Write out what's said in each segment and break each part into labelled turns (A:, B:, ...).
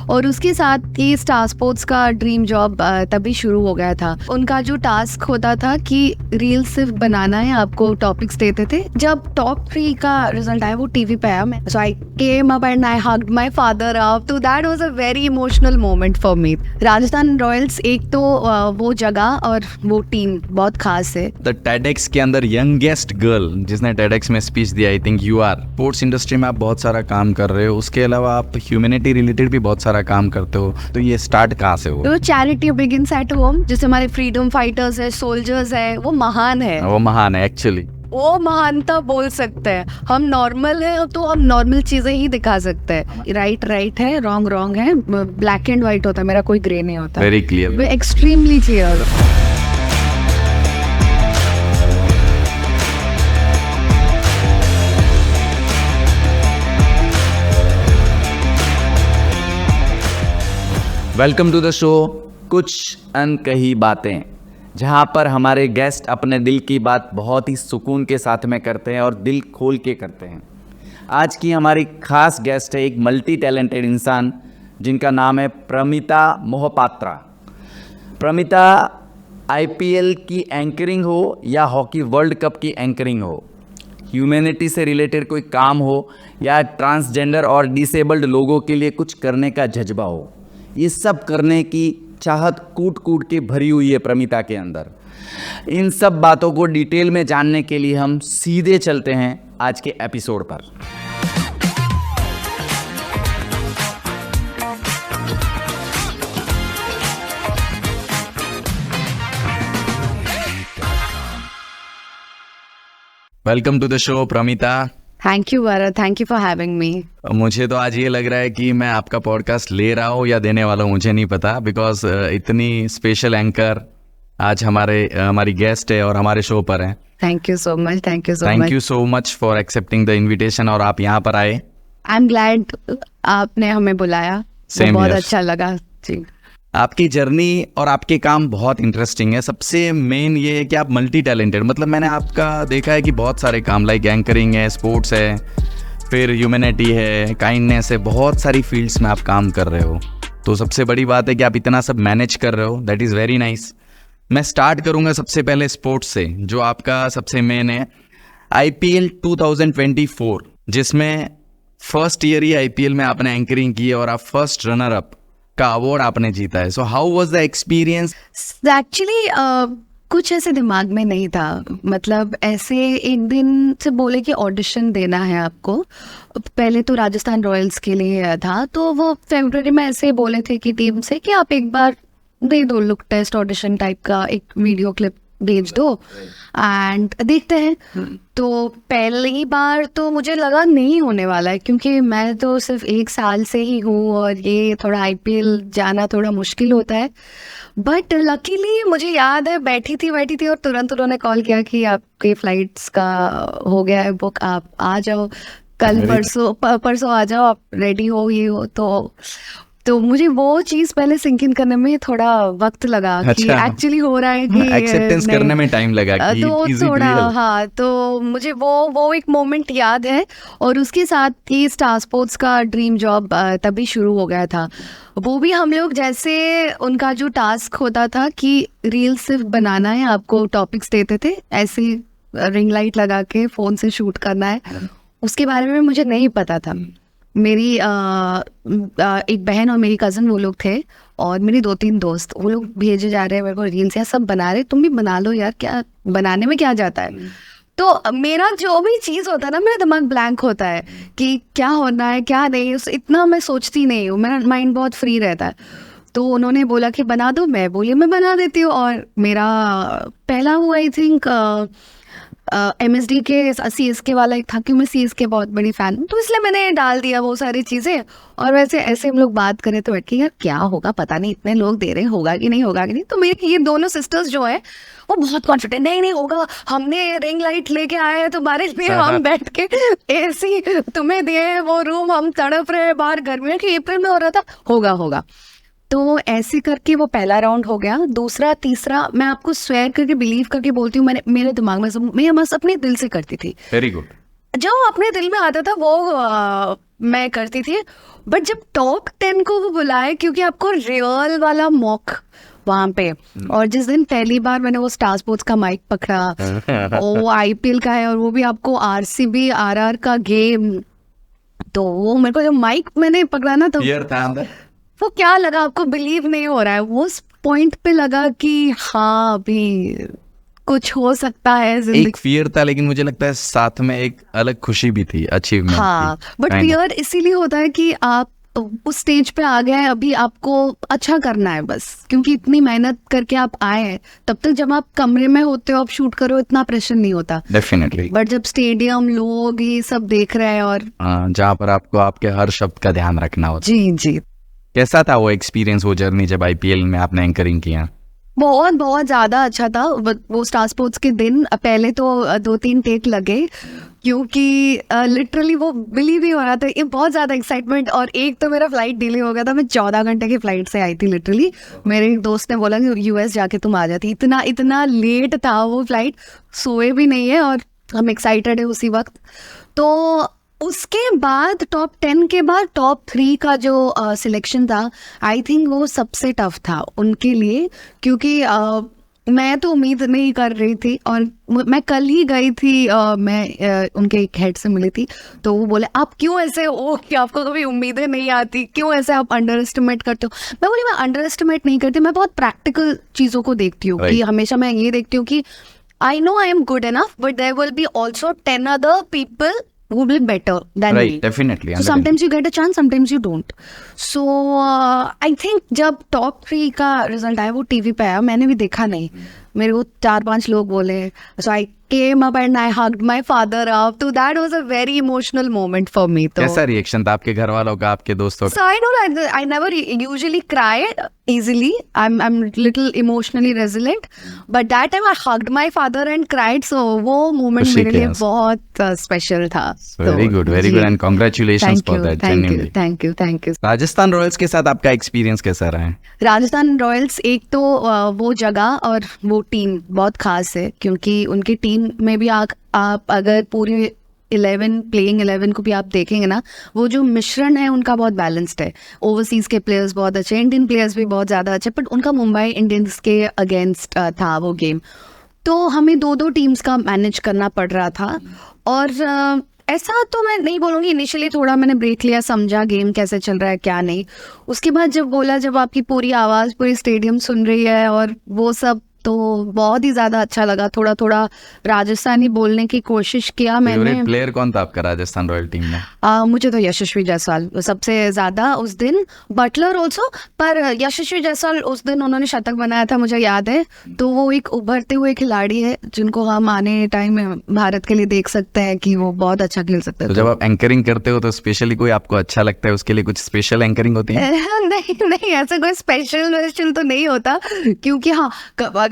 A: और उसके साथ ही स्टार स्पोर्ट्स का ड्रीम जॉब तभी शुरू हो गया था। उनका जो टास्क होता था कि रील सिर्फ बनाना है, आपको टॉपिक्स देते थे। जब टॉप 3 का रिजल्ट आया वो टीवी पे आया, so I came up and I hugged my father up, तो that was a very emotional moment for me. Rajasthan Royals एक तो वो जगह और वो टीम बहुत खास है।
B: द TEDx के अंदर यंगेस्ट गर्ल जिसने TEDx में स्पीच दिया, I think you are. Sports industry में आप बहुत सारा काम कर रहे हो, उसके अलावा आप ह्यूमैनिटी रिलेटेड भी बहुत सारा काम करते हो, तो ये स्टार्ट कहाँ से हुआ?
A: तो चैरिटी बिगिंस एट होम, जैसे हमारे फ्रीडम फाइटर्स है, सोल्जर्स है, वो महान है।
B: वो महान है एक्चुअली,
A: वो महानता बोल सकते हैं। हम नॉर्मल है तो हम नॉर्मल चीजें ही दिखा सकते हैं। राइट है, रॉन्ग है, ब्लैक एंड व्हाइट होता है, मेरा कोई ग्रे नहीं होता।
B: Very clear,
A: extremely clear.
B: Welcome to the show कुछ अनकही बातें, जहाँ पर हमारे गेस्ट अपने दिल की बात बहुत ही सुकून के साथ में करते हैं और दिल खोल के करते हैं। आज की हमारी खास गेस्ट है एक मल्टी टैलेंटेड इंसान जिनका नाम है प्रमिता मोहपात्रा। प्रमिता IPL की एंकरिंग हो या हॉकी वर्ल्ड कप की एंकरिंग हो, ह्यूमैनिटी से रिलेटेड कोई काम हो या ट्रांसजेंडर और डिसेबल्ड लोगों के लिए कुछ करने का जज्बा हो, ये सब करने की चाहत कूट कूट के भरी हुई है प्रमिता के अंदर। इन सब बातों को डिटेल में जानने के लिए हम सीधे चलते हैं आज के एपिसोड पर। Welcome to the show Pramita.
A: Thank you Bharat, thank you for having me.
B: मुझे तो आज ये लग रहा है कि मैं आपका पॉडकास्ट ले रहा हूँ या देने वाला हूँ, मुझे नहीं पता, बिकॉज इतनी स्पेशल एंकर आज हमारी गेस्ट है और हमारे शो पर है।
A: Thank you so much, thank you so much
B: for accepting the invitation और आप यहाँ पर आए।
A: आई एम ग्लैड आपने हमें बुलाया, बहुत अच्छा लगा जी।
B: आपकी जर्नी और आपके काम बहुत इंटरेस्टिंग है। सबसे मेन ये है कि आप मल्टी टैलेंटेड, मतलब मैंने आपका देखा है कि बहुत सारे काम लाइक एंकरिंग है, स्पोर्ट्स है, फिर ह्यूमैनिटी है, काइंडनेस है, बहुत सारी फील्ड्स में आप काम कर रहे हो। तो सबसे बड़ी बात है कि आप इतना सब मैनेज कर रहे हो, दैट इज़ वेरी नाइस। मैं स्टार्ट करूँगा सबसे पहले स्पोर्ट्स से, जो आपका सबसे मेन है IPL 2024, जिसमें फर्स्ट ईयर ही IPL में आपने एंकरिंग की है और आप फर्स्ट रनर अप का अवार्ड आपने जीता है। So how was the experience?
A: Actually कुछ ऐसे दिमाग में नहीं था, मतलब ऐसे एक दिन से बोले कि ऑडिशन देना है आपको। पहले तो राजस्थान रॉयल्स के लिए था, तो वो फरवरी में ऐसे बोले थे कि टीम से कि आप एक बार दे दो लुक टेस्ट ऑडिशन टाइप का, एक वीडियो क्लिप भेज दो एंड देखते हैं। तो पहली बार तो मुझे लगा नहीं होने वाला है, क्योंकि मैं तो सिर्फ 1 साल से ही हूँ और ये थोड़ा IPL जाना थोड़ा मुश्किल होता है। बट लकीली मुझे याद है बैठी थी और तुरंत उन्होंने कॉल किया कि आपके फ्लाइट्स का हो गया है बुक, आप आ जाओ कल परसों आ जाओ, आप रेडी हो ये हो। तो मुझे वो चीज पहले सिंक इन करने में थोड़ा वक्त लगा कि एक्चुअली हो रहा है कि
B: एक्सेप्टेंस करने में टाइम लगा कि
A: तो थोड़ा हाँ, तो मुझे वो एक मोमेंट याद है। और उसके साथ ही स्टार स्पोर्ट्स का ड्रीम जॉब तभी शुरू हो गया था। वो भी हम लोग जैसे उनका जो टास्क होता था कि रील सिर्फ बनाना है, आपको टॉपिक्स देते थे, ऐसे रिंग लाइट लगा के फोन से शूट करना है, उसके बारे में मुझे नहीं पता था। मेरी एक बहन और मेरी कज़न वो लोग थे और मेरे 2-3 दोस्त, वो लोग भेजे जा रहे हैं मेरे को रील्स, यार सब बना रहे, तुम भी बना लो यार, क्या बनाने में क्या जाता है। तो मेरा जो भी चीज़ होता है ना, मेरा दिमाग ब्लैंक होता है कि क्या होना है क्या नहीं, इतना मैं सोचती नहीं हूँ, मेरा माइंड बहुत फ्री रहता है। तो उन्होंने बोला कि बना दो, मैं बोली मैं बना देती हूँ। और मेरा पहला हुआ आई थिंक MSD के CSK वाला एक था, कि मैं CSK बहुत बड़ी फ़ैन हूँ, तो इसलिए मैंने डाल दिया वो सारी चीज़ें। और वैसे ऐसे हम लोग बात करें तो बैठ के यार क्या होगा, पता नहीं इतने लोग दे रहे हैं, होगा कि नहीं। तो मेरी ये दोनों सिस्टर्स जो है वो बहुत कॉन्फिडेंट, नहीं होगा, हमने रिंग लाइट लेके आए हैं तुम्हारे लिए, हम बैठ के AC तुम्हें दिए, वो रूम हम तड़प रहे हैं बाहर, गर्मियों की अप्रैल में हो रहा था, होगा। तो ऐसे करके वो पहला राउंड हो गया। दूसरा तीसरा मैं आपको स्वेयर करके बिलीव करके बोलती हूँ, मैंने मेरे दिमाग में मैं बस अपने दिल से करती थी।
B: Very good.
A: जो अपने दिल में आता था वो मैं करती थी। बट जब टॉप 10 को वो बुलाए, क्योंकि आपको रियल वाला मॉक वहाँ पे, और जिस दिन पहली बार मैंने वो स्टार स्पोर्ट्स का माइक पकड़ा, वो आईपीएल का है और वो भी आपको आरसीबी आरआर का गेम, तो वो मेरे को जब माइक मैंने पकड़ा ना, तो
B: फियर था अंदर?
A: वो क्या लगा, आपको बिलीव नहीं हो रहा है, वो उस पॉइंट पे लगा कि हाँ अभी कुछ हो सकता है जिंदगी।
C: एक फियर था, लेकिन मुझे लगता है साथ में एक अलग खुशी भी थी, अचीवमेंट
A: हाँ,
C: थी।
A: But
C: Kind of.
A: फियर इसीलिए होता है कि आप उस स्टेज पे आ गए हैं, अभी आपको अच्छा करना है बस, क्योंकि इतनी मेहनत करके आप आए हैं। तब तक जब आप कमरे में होते हो, आप शूट करो, इतना प्रेशर नहीं होता,
C: डेफिनेटली।
A: बट जब स्टेडियम लोग ये सब देख रहे हैं और
C: जहाँ पर आपको आपके हर शब्द का ध्यान रखना होता।
A: जी जी,
C: कैसा था वो एक्सपीरियंस, वो जर्नी जब आईपीएल में आपने एंकरिंग किया?
A: बहुत बहुत ज़्यादा अच्छा था। वो स्टार स्पोर्ट्स के दिन पहले तो 2-3 टेक लगे, क्योंकि लिटरली वो बिलीव ही हो रहा था, ये बहुत ज़्यादा एक्साइटमेंट। और एक तो मेरा फ्लाइट डिले हो गया था, मैं 14 घंटे की फ्लाइट से आई थी लिटरली। मेरे एक दोस्त ने बोला कि यूएस जाके तुम आ जाती, इतना इतना लेट था वो फ्लाइट, सोए भी नहीं है और हम एक्साइटेड है उसी वक्त। तो उसके बाद टॉप 10 के बाद टॉप 3 का जो सिलेक्शन था, आई थिंक वो सबसे टफ था उनके लिए, क्योंकि मैं तो उम्मीद नहीं कर रही थी। और मैं कल ही गई थी, मैं उनके एक हेड से मिली थी, तो वो बोले आप क्यों ऐसे हो कि आपको कभी उम्मीदें नहीं आती, क्यों ऐसे आप अंडर एस्टिमेट करते हो। मैं बोली मैं अंडर एस्टिमेट नहीं करती, मैं बहुत प्रैक्टिकल चीज़ों को देखती हूँ। कि हमेशा मैं ये देखती हूँ कि I know I am good enough, but there will be also 10 other people who will be better than
C: Right,
A: me.
C: definitely.
A: So sometimes you get a chance, sometimes you don't. So I think जब top 3 का result आया, वो TV पे आया, मैंने भी देखा नहीं, मेरे को 4-5 लोग बोले, so I came up and I hugged my father up. So that was a very emotional moment for me. तो
C: कैसा रिएक्शन था आपके घर वालों का, आपके दोस्तों का?
A: So I don't know, I never usually cry easily. I'm little emotionally resilient, but that time I hugged my father and cried. So वो moment
C: खुशी
A: मेरे
C: के
A: लिए
C: आंसू।
A: बहुत स्पेशल था।
C: Very good, very good, and congratulations for that.
A: Thank you.
C: Rajasthan Royals के साथ आपका एक्सपीरियंस कैसा रहा है?
A: राजस्थान रॉयल्स, एक तो वो जगह और वो टीम बहुत खास है, क्योंकि उनकी टीम में भी आप अगर पूरे प्लेइंग 11 को भी आप देखेंगे ना, वो जो मिश्रण है उनका बहुत बैलेंस्ड है। ओवरसीज के प्लेयर्स बहुत अच्छे, इंडियन प्लेयर्स भी बहुत ज़्यादा अच्छे, बट उनका मुंबई इंडियंस के अगेंस्ट था वो गेम, तो हमें 2-2 टीम्स का मैनेज करना पड़ रहा था। और ऐसा तो मैं नहीं बोलूँगी, इनिशियली थोड़ा मैंने ब्रेक लिया, समझा गेम कैसे चल रहा है क्या नहीं। उसके बाद जब बोला, जब आपकी पूरी आवाज़ पूरी स्टेडियम सुन रही है और वो सब, तो बहुत ही ज़्यादा अच्छा लगा। थोड़ा थोड़ा राजस्थानी बोलने की कोशिश किया मैंने।
C: फेवरेट प्लेयर कौन था आपका राजस्थान रॉयल टीम में?
A: मुझे तो यशस्वी जायसवाल सबसे ज़्यादा उस दिन, बटलर ऑल्सो, पर यशस्वी जायसवाल उस दिन उन्होंने शतक बनाया था, मुझे याद है। तो वो एक उभरते हुए खिलाड़ी है जिनको हम आने टाइम में भारत के लिए देख सकते हैं कि वो बहुत अच्छा खेल सकते
C: तो
A: हैं।
C: जब आप एंकरिंग करते हो तो स्पेशली कोई आपको अच्छा लगता है, उसके लिए कुछ स्पेशल एंकरिंग होती है?
A: नहीं, ऐसा कोई स्पेशल तो नहीं होता, क्योंकि हाँ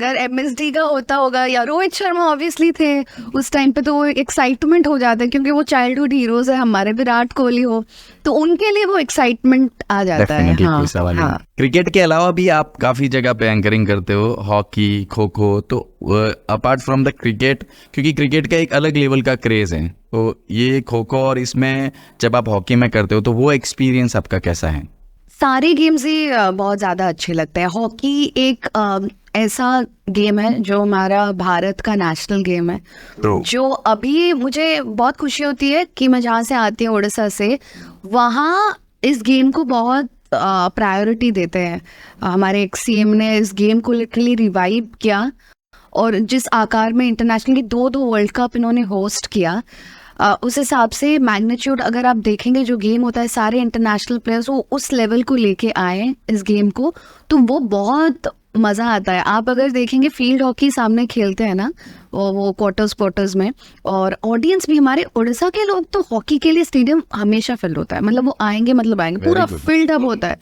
A: अगर MSD का होता होगा या रोहित शर्मा ऑब्वियसली थे उस टाइम पे, तो वो एक्साइटमेंट हो जाता है, क्योंकि वो चाइल्डहुड हीरोज है हमारे, विराट कोहली हो, तो उनके लिए वो एक्साइटमेंट आ जाता है।
C: Definitely, कोई सवाल नहीं। क्रिकेट के अलावा भी आप काफी जगह पे एंकरिंग करते हो, हॉकी, खो खो, तो अपार्ट फ्रॉम द क्रिकेट, क्योंकि क्रिकेट का एक अलग लेवल का क्रेज है, तो ये खो खो और इसमें जब आप हॉकी में करते हो तो वो एक्सपीरियंस आपका कैसा है?
A: सारे गेम्स ही बहुत ज़्यादा अच्छे लगते हैं। हॉकी एक ऐसा गेम है जो हमारा भारत का नेशनल गेम है, जो अभी मुझे बहुत खुशी होती है कि मैं जहाँ से आती हूँ, उड़ीसा से, वहाँ इस गेम को बहुत प्रायोरिटी देते हैं। हमारे एक CM ने इस गेम को लिटरली रिवाइव किया, और जिस आकार में इंटरनेशनल की 2 वर्ल्ड कप इन्होंने होस्ट किया, उस हिसाब से मैग्नीट्यूड अगर आप देखेंगे, जो गेम होता है, सारे इंटरनेशनल प्लेयर्स वो उस लेवल को लेके आए इस गेम को, तो वो बहुत मज़ा आता है। आप अगर देखेंगे फील्ड हॉकी सामने खेलते हैं ना, वो क्वार्टर्स में, और ऑडियंस भी, हमारे उड़ीसा के लोग तो हॉकी के लिए स्टेडियम हमेशा फिल होता है, मतलब वो आएंगे पूरा फील्ड अप होता है।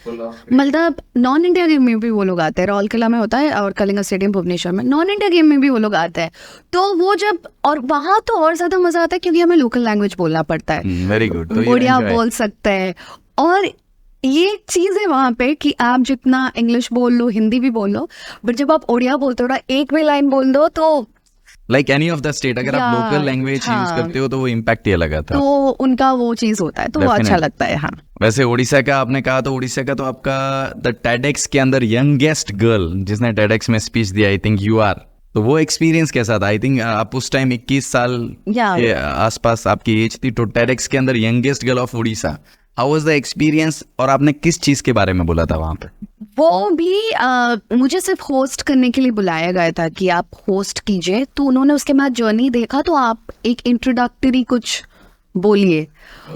A: मतलब नॉन इंडिया गेम में भी वो लोग आते हैं, राउरकेला में होता है और कलिंगा स्टेडियम भुवनेश्वर में, नॉन इंडिया गेम में भी वो लोग आते हैं। तो वो जब, और वहाँ तो और ज़्यादा मज़ा आता है, क्योंकि हमें लोकल लैंग्वेज बोलना पड़ता है।
C: वेरी गुड, तो
A: बढ़िया बोल सकते हैं। और ये चीज़ है वहाँ पे कि आप जितना इंग्लिश बोल लो, हिंदी भी बोल लो, बट जब आप उड़िया बोलते हो ना, एक भी लाइन बोल दो तो
C: like any of the state, अगर आप
A: Yeah,
C: लोकल लैंग्वेज
A: हाँ।
C: यूज करते हो तो वो इम्पैक्ट ही अलग आता है।
A: तो उनका वो चीज होता है, तो वो अच्छा
C: Definitely.
A: लगता है। हाँ,
C: वैसे उड़ीसा का आपने कहा, तो उड़ीसा का तो आपका द TEDx के अंदर यंगेस्ट गर्ल जिसने TEDx में स्पीच दिया, आई थिंक यू आर, तो वो एक्सपीरियंस कैसा था? आई थिंक आप उस टाइम 21 साल
A: Yeah.
C: के आसपास आपकी एज थी, तो TEDx के अंदर youngest girl of Orissa, how was the experience और आपने किस चीज के बारे में बोला था वहां पे?
A: वो भी मुझे सिर्फ होस्ट करने के लिए बुलाया गया था कि आप होस्ट कीजिए, तो उन्होंने उसके बाद जर्नी देखा, तो आप एक इंट्रोडक्टरी कुछ बोलिए।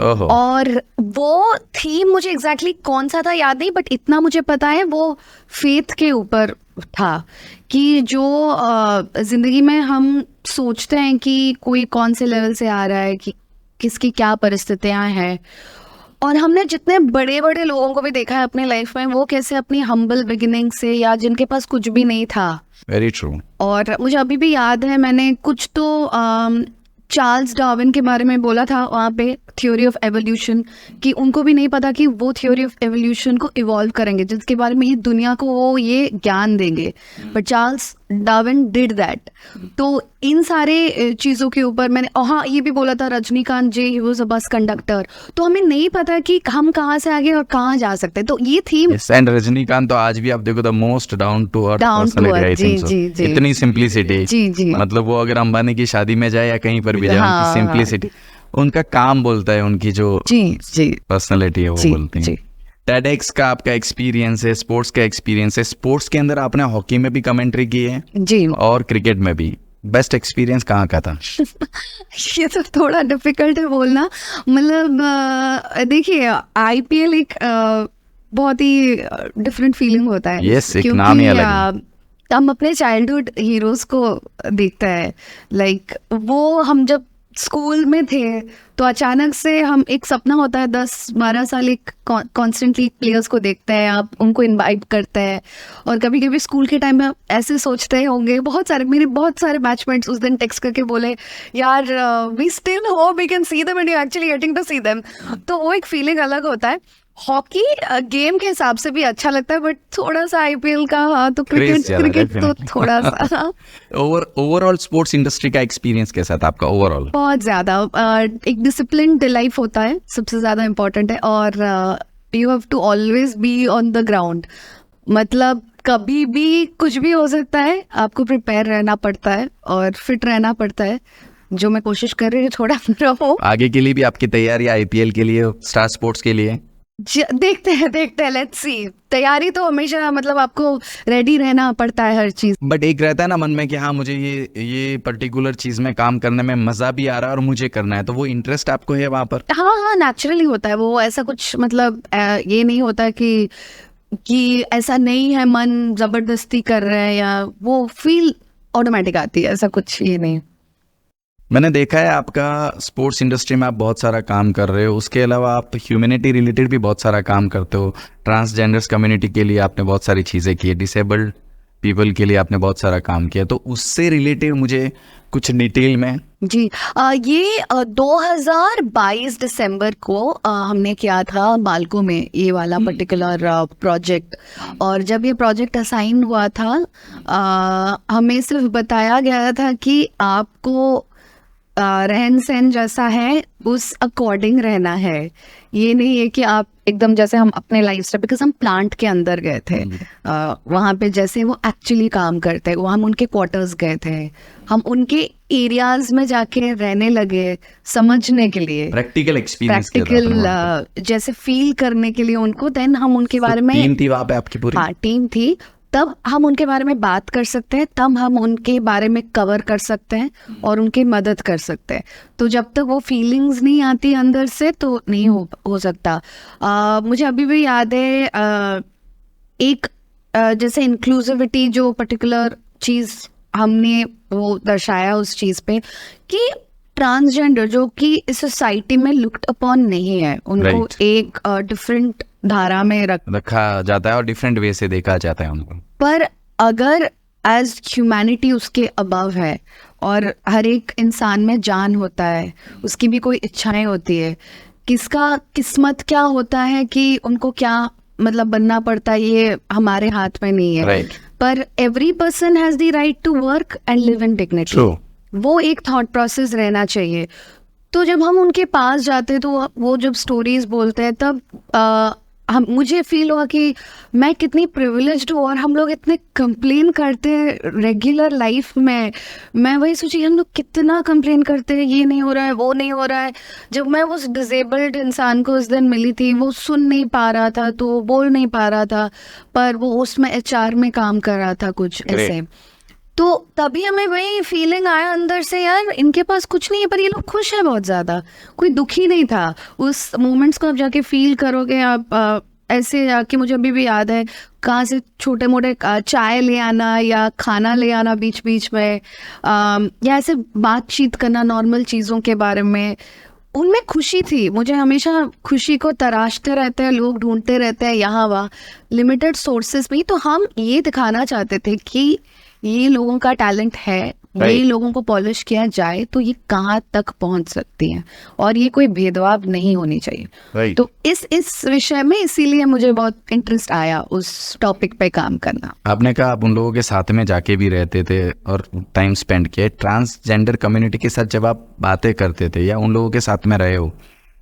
C: ओहो,
A: और वो थीम मुझे एग्जैक्टली कौन सा था याद नहीं, बट इतना मुझे पता है वो फेथ के ऊपर था कि जो जिंदगी में हम सोचते हैं कि कोई कौन से लेवल से आ रहा है, कि किसकी क्या परिस्थितियां हैं, और हमने जितने बड़े बड़े लोगों को भी देखा है अपने लाइफ में, वो कैसे अपनी हम्बल बिगिनिंग से, या जिनके पास कुछ भी नहीं था।
C: Very true.
A: और मुझे अभी भी याद है, मैंने कुछ तो चार्ल्स डार्विन के बारे में बोला था वहाँ पे, थ्योरी ऑफ एवोल्यूशन, कि उनको भी नहीं पता कि वो थ्योरी ऑफ एवोल्यूशन को इवॉल्व करेंगे, जिसके बारे में ये दुनिया को वो ये ज्ञान देंगे, but Charles Darwin did that. तो इन सारे चीज़ों के ऊपर मैंने, हाँ ये भी बोला था रजनीकांत जी, he was a bus conductor. तो हमें नहीं पता कि हम कहाँ से आगे और कहाँ जा सकते हैं, तो ये थीम
C: यस, एंड रजनीकांत तो आज भी आप देखो the most down to earth
A: Down to
C: personality, I
A: earth,
C: think
A: जी, जी,
C: सो।
A: जी।
C: इतनी सिंप्लिसिटी,
A: जी, जी।
C: मतलब वो अगर अंबानी की शादी में जाए या कहीं पर भी जाए,
A: हाँ,
C: उनकी सिंप्लिसिटी, उनका काम बोलता है, उनकी जो
A: जी जी
C: पर्सनालिटी है वो
A: जी,
C: बोलती है।
A: जी।
C: TEDx का आपका एक्सपीरियंस है, स्पोर्ट्स का एक्सपीरियंस है, स्पोर्ट्स के अंदर आपने हॉकी में भी कमेंट्री की है
A: जी।
C: और क्रिकेट में भी, बेस्ट एक्सपीरियंस कहाँ का था?
A: ये तो थोड़ा डिफिकल्ट है बोलना, मतलब देखिए IPL एक बहुत ही डिफरेंट फीलिंग होता है।
C: Yes, एक नाम ही अलग है।
A: हम अपने चाइल्डहुड हीरोज को देखते हैं, लाइक वो हम जब स्कूल में थे तो अचानक से हम, एक सपना होता है 10-12 साल, एक कॉन्स्टेंटली प्लेयर्स को देखते हैं, आप उनको इनवाइट करते हैं, और कभी कभी स्कूल के टाइम में आप ऐसे सोचते होंगे, मेरे बहुत सारे बैचमेट्स उस दिन टेक्स्ट करके बोले, यार we still hope we can see them and you actually getting to see them. तो वो एक फीलिंग अलग होता है। हॉकी गेम के हिसाब से भी अच्छा लगता है, बट थोड़ा सा IPL का, हाँ, तो
C: Craze ज्यादा,
A: क्रिकेट तो
C: definitely.
A: थोड़ा सा
C: ओवरऑल स्पोर्ट्स इंडस्ट्री का एक्सपीरियंस कैसा था आपका ओवरऑल?
A: बहुत ज्यादा एक डिसिप्लिन लाइफ होता है, सबसे ज्यादा इम्पोर्टेंट है, और you have to always be on the ground, मतलब कभी भी कुछ भी हो सकता है, आपको प्रिपेयर रहना पड़ता है और फिट रहना पड़ता है, जो मैं कोशिश कर रही हूँ थोड़ा रहो।
C: आगे के लिए भी आपकी तैयारी IPL के लिए, स्टार स्पोर्ट्स के लिए?
A: देखते हैं, लेट्स सी। तैयारी तो हमेशा, मतलब आपको रेडी रहना पड़ता है हर चीज।
C: बट एक रहता है ना मन में कि हाँ मुझे ये पर्टिकुलर चीज में काम करने में मजा भी आ रहा है और मुझे करना है, तो वो इंटरेस्ट आपको है वहां पर?
A: हाँ, नेचुरली होता है वो, ऐसा कुछ मतलब ये नहीं होता कि ऐसा नहीं है, मन जबरदस्ती कर रहे हैं, या वो फील ऑटोमेटिक आती है, ऐसा कुछ ये नहीं।
C: मैंने देखा है आपका स्पोर्ट्स इंडस्ट्री में आप बहुत सारा काम कर रहे हो, उसके अलावा आप ह्यूमैनिटी रिलेटेड भी बहुत सारा काम करते हो, ट्रांसजेंडर्स कम्युनिटी के लिए आपने बहुत सारी चीज़ें की है, डिसेबल्ड पीपल के लिए आपने बहुत सारा काम किया, तो उससे रिलेटेड मुझे कुछ डिटेल में।
A: जी, ये 2022 दिसंबर को हमने किया था बाल्को में ये वाला पर्टिकुलर प्रोजेक्ट, और जब ये प्रोजेक्ट असाइन हुआ था हमें सिर्फ बताया गया था कि आपको रहन सहन जैसा है उस अकॉर्डिंग रहना है, ये नहीं है कि आप एकदम जैसे हम अपने लाइफ स्टाइल, बिकॉज हम प्लांट के अंदर गए थे, वहाँ पे जैसे वो एक्चुअली काम करते हैं, वो हम उनके क्वार्टर्स गए थे, हम उनके एरियाज में जाके रहने लगे समझने के लिए,
C: प्रैक्टिकल एक्सपीरियंस,
A: प्रैक्टिकल जैसे फील करने के लिए उनको, देन हम उनके बारे में,
C: टीम थी वहाँ पे आपकी पूरी?
A: हाँ टीम थी, तब हम उनके बारे में बात कर सकते हैं, तब हम उनके बारे में कवर कर सकते हैं और उनकी मदद कर सकते हैं। तो जब तक वो फीलिंग्स नहीं आती अंदर से तो नहीं हो सकता। मुझे अभी भी याद है एक जैसे इंक्लूसिविटी जो पर्टिकुलर चीज़ हमने वो दर्शाया उस चीज़ पे कि ट्रांसजेंडर जो कि इस सोसाइटी में लुक्ड अपॉन नहीं है, उनको
C: Right.
A: एक डिफरेंट धारा में
C: रखा जाता है और डिफरेंट वे से देखा जाता है उनको,
A: पर अगर एज ह्यूमैनिटी उसके अबव है और हर एक इंसान में जान होता है, उसकी भी कोई इच्छाएं होती है, किसका किस्मत क्या होता है कि उनको क्या मतलब बनना पड़ता है, ये हमारे हाथ में नहीं है।
C: Right.
A: पर every person has the right to work and live in dignity.
C: True.
A: वो एक थॉट प्रोसेस रहना चाहिए। तो जब हम उनके पास जाते हैं तो वो जब स्टोरीज बोलते हैं तब हम मुझे फील हुआ कि मैं कितनी प्रिविलेज्ड हूँ, और हम लोग इतने कंप्लेन करते हैं रेगुलर लाइफ में। मैं वही सोची हम लोग कितना कंप्लेन करते हैं, ये नहीं हो रहा है, वो नहीं हो रहा है। जब मैं उस डिसेबल्ड इंसान को उस दिन मिली थी, वो सुन नहीं पा रहा था तो बोल नहीं पा रहा था, पर वो उसमें HR में काम कर रहा था कुछ ऐसे। तो तभी हमें वही फीलिंग आया अंदर से, यार इनके पास कुछ नहीं है पर ये लोग खुश है बहुत ज़्यादा, कोई दुखी नहीं था। उस मोमेंट्स को आप जाके फील करोगे आप ऐसे जाके, मुझे अभी भी याद है कहाँ से छोटे मोटे चाय ले आना या खाना ले आना बीच बीच में, या ऐसे बातचीत करना नॉर्मल चीज़ों के बारे में, उनमें खुशी थी। मुझे हमेशा खुशी को तराशते रहते हैं लोग, ढूंढते रहते हैं यहाँ वहाँ लिमिटेड सोर्सेस में। तो हम ये दिखाना चाहते थे कि ये लोगों का टैलेंट है, ये लोगों को पॉलिश किया जाए तो ये कहाँ तक पहुंच सकती हैं, और ये कोई भेदभाव नहीं होनी चाहिए। तो इस विषय में इसीलिए मुझे बहुत इंटरेस्ट आया उस टॉपिक पे काम करना।
C: आपने कहा आप उन लोगों के साथ में जाके भी रहते थे और टाइम स्पेंड किया। ट्रांसजेंडर कम्युनिटी के साथ जब आप बातें करते थे या उन लोगों के साथ में रहे हो,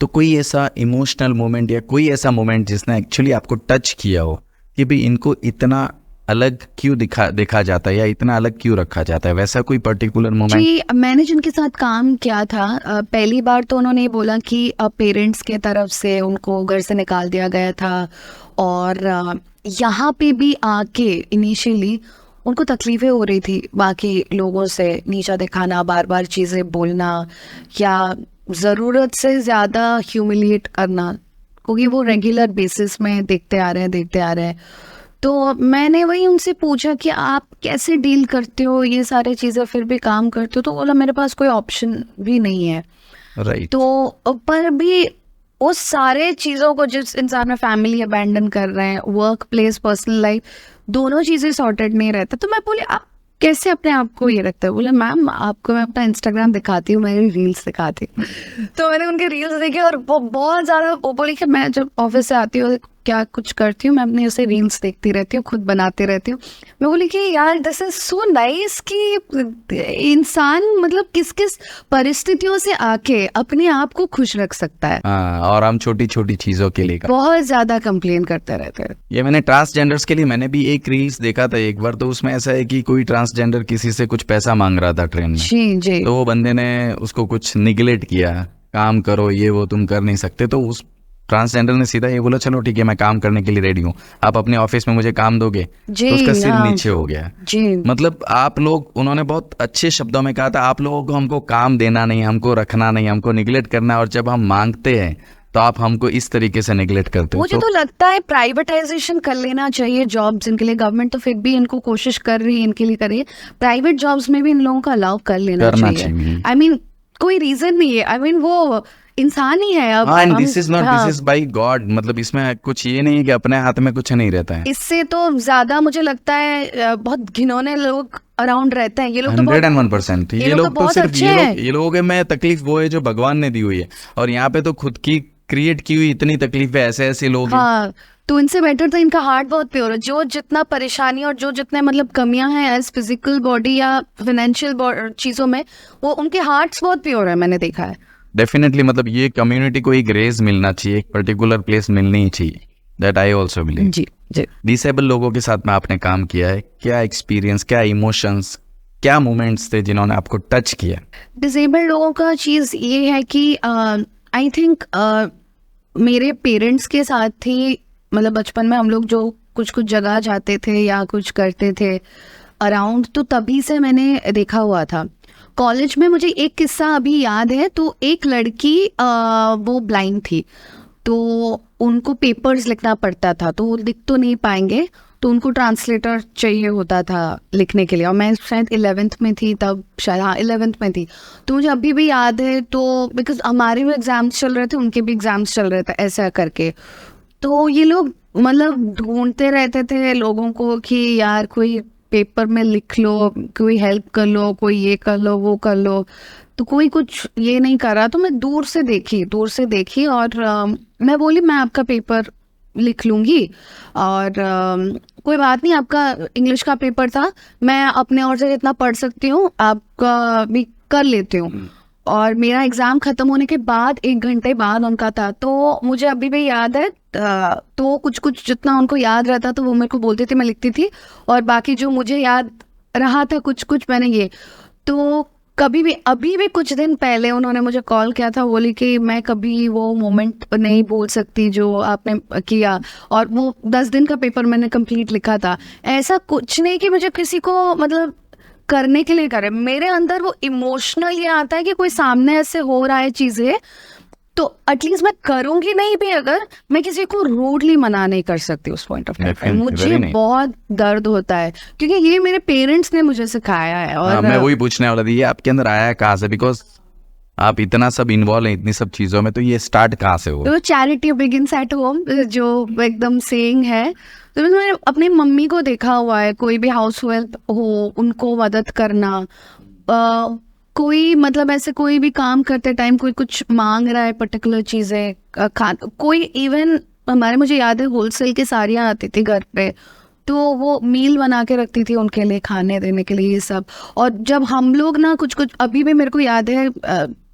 C: तो कोई ऐसा इमोशनल मोमेंट या कोई ऐसा मोमेंट जिसने एक्चुअली आपको टच किया हो कि भाई इनको इतना अलग क्यों देखा जाता है या इतना अलग क्यों रखा जाता है, वैसा कोई पर्टिकुलर मोमेंट?
A: जी, मैंने जिनके साथ काम किया था पहली बार तो उन्होंने बोला कि पेरेंट्स के तरफ से उनको घर से निकाल दिया गया था, और यहाँ पे भी आके इनिशियली उनको तकलीफ़ें हो रही थी बाकी लोगों से, नीचा दिखाना, बार बार चीज़ें बोलना या ज़रूरत से ज़्यादा ह्यूमिलिएट करना, क्योंकि वो रेगुलर बेसिस में देखते आ रहे हैं। तो मैंने वही उनसे पूछा कि आप कैसे डील करते हो ये सारी चीज़ें, फिर भी काम करते हो? तो बोला मेरे पास कोई ऑप्शन भी नहीं है।
C: राइट।
A: तो पर भी उस सारे चीज़ों को, जिस इंसान में फैमिली अबैंडन कर रहे हैं, वर्क प्लेस, पर्सनल लाइफ, दोनों चीज़ें सॉर्टेड नहीं रहता। तो मैं बोली आप कैसे अपने आप को ये रखते हो? बोले मैम आपको मैं अपना इंस्टाग्राम दिखाती हूँ, मेरी रील्स दिखाती हूँ। तो मैंने उनके रील्स देखे और वो बहुत ज़्यादा, वो बोली कि मैं जब ऑफिस से आती हूँ क्या कुछ करती हूँ, मैं अपने उसे रील्स देखती रहती हूँ, खुद बनाती रहती हूँ। मैं बोली कि यार दिस इज सो नाइस कि इंसान मतलब किस किस परिस्थितियों से आके अपने आप को खुश रख सकता है।
C: और हम छोटी छोटी चीजों के लिए
A: बहुत ज्यादा कंप्लेन करते रहते हैं।
C: ये मैंने ट्रांसजेंडर्स के लिए मैंने भी एक रील्स देखा था एक बार, तो उसमें ऐसा है कि कोई ट्रांसजेंडर किसी से कुछ पैसा मांग रहा था ट्रेन में।
A: जी।
C: तो वो बंदे ने उसको कुछ निगलेक्ट किया, काम करो ये वो तुम कर नहीं सकते। तो उस ट्रांसजेंडर ने सीधा ये बोला चलो ठीक है मैं काम करने के लिए रेडी हूँ, आप अपने ऑफिस में मुझे काम दोगे? तो उसका सिर नीचे हो गया।
A: जी।
C: मतलब आप लोग, उन्होंने बहुत अच्छे शब्दों में कहा था आप लोगों को हमको काम देना नहीं, हमको रखना नहीं, हमको निगलेक्ट करना है, और जब हम मांगते हैं तो आप हमको इस तरीके से निगलेक्ट करते हो।
A: मुझे तो लगता है प्राइवेटाइजेशन कर लेना चाहिए जॉब्स इनके लिए। गवर्नमेंट तो फिर भी इनको कोशिश कर रही है इनके लिए करे, प्राइवेट जॉब्स में भी इन लोगों को अलाउ कर लेना चाहिए। आई मीन कोई रीजन नहीं है, आई मीन वो इंसान ही है। अब
C: and this is not, this is by God, मतलब इसमें कुछ ये नहीं है कि अपने हाथ में कुछ नहीं रहता है।
A: इससे तो ज्यादा मुझे लगता है बहुत घिनौने लोग अराउंड रहते हैं। ये लोग तो
C: 101%। ये लोग तो सिर्फ ये लोगों के में तकलीफ वो है जो भगवान ने दी हुई है, और यहाँ पे तो खुद की क्रिएट की हुई इतनी तकलीफ है, ऐसे लोग।
A: हाँ, तो इनसे बेटर तो इनका हार्ट बहुत प्योर है। जो जितना परेशानी और जो जितने मतलब कमियां हैं एज फिजिकल बॉडी या फाइनेंशियल चीजों में, वो उनके हार्ट्स बहुत प्योर है, मैंने देखा है।
C: डेफिनेटली, मतलब ये कम्युनिटी को एक रेज मिलना चाहिए, एक पर्टिकुलर प्लेस मिलनी ही चाहिए। That I also believe.
A: जी।
C: डिसेबल लोगों के साथ में आपने काम किया है, क्या एक्सपीरियंस, क्या इमोशंस, क्या मोमेंट्स थे जिन्होंने आपको टच किया?
A: डिसेबल्ड लोगों का चीज़ ये है कि आई थिंक मेरे पेरेंट्स के साथ ही, मतलब बचपन में हम लोग जो कुछ जगह जाते थे या कुछ करते थे अराउंड, तो तभी से मैंने देखा हुआ था। कॉलेज में मुझे एक किस्सा अभी याद है। तो एक लड़की वो ब्लाइंड थी, तो उनको पेपर्स लिखना पड़ता था, तो वो लिख तो नहीं पाएंगे, तो उनको ट्रांसलेटर चाहिए होता था लिखने के लिए। और मैं शायद 11th में थी तब, शायद हाँ 11th में थी। तो मुझे अभी भी याद है, तो बिकॉज हमारे भी एग्ज़ाम्स चल रहे थे, उनके भी एग्ज़ाम्स चल रहे थे, ऐसा करके। तो ये लोग मतलब ढूंढते रहते थे लोगों को कि यार कोई पेपर में लिख लो, कोई हेल्प कर लो, कोई ये कर लो, वो कर लो। तो कोई कुछ ये नहीं कर रहा, तो मैं दूर से देखी और मैं बोली मैं आपका पेपर लिख लूँगी, और कोई बात नहीं, आपका इंग्लिश का पेपर था, मैं अपने और से जितना पढ़ सकती हूँ आपका भी कर लेती हूँ। और मेरा एग्ज़ाम ख़त्म होने के बाद 1 घंटे बाद उनका था, तो मुझे अभी भी याद है। तो कुछ कुछ जितना उनको याद रहता तो वो मेरे को बोलते थे, मैं लिखती थी, और बाकी जो मुझे याद रहा था कुछ कुछ मैंने ये। तो कभी भी, अभी भी कुछ दिन पहले उन्होंने मुझे कॉल किया था, बोली कि मैं कभी वो मोमेंट नहीं भूल सकती जो आपने किया, और वो 10 दिन का पेपर मैंने कंप्लीट लिखा था। ऐसा कुछ नहीं कि मुझे किसी को मतलब करने के लिए करे, मेरे अंदर वो इमोशनल ये आता है कि कोई सामने ऐसे हो रहा है चीज़ें, तो एटलीस्ट मैं करूंगी नहीं भी, अगर मैं किसी को रूडली मना नहीं कर सकती उस पॉइंट ऑफ टाइम पे।
C: Definitely,
A: मुझे
C: very nice.
A: बहुत दर्द होता है, क्योंकि ये मेरे पेरेंट्स ने मुझे सिखाया है। और
C: मैं वही पूछने वाला था, ये आपके अंदर आया कहाँ से? बिकॉज आप इतना सब इन्वॉल्व हैं इतनी सब चीजों में, तो ये स्टार्ट कहाँ से हुआ?
A: तो चैरिटी बिगिंस एट होम जो एकदम सेइंग है, तो मैंने अपनी मम्मी को देखा हुआ है, कोई भी हाउस हेल्प हो उनको मदद करना। कोई मतलब ऐसे कोई भी काम करते टाइम कोई कुछ मांग रहा है पर्टिकुलर चीज़ें, कोई इवन हमारे, मुझे याद है होलसेल की साड़ियाँ आती थी घर पे, तो वो मील बना के रखती थी उनके लिए खाने देने के लिए, ये सब। और जब हम लोग ना कुछ कुछ, अभी भी मेरे को याद है,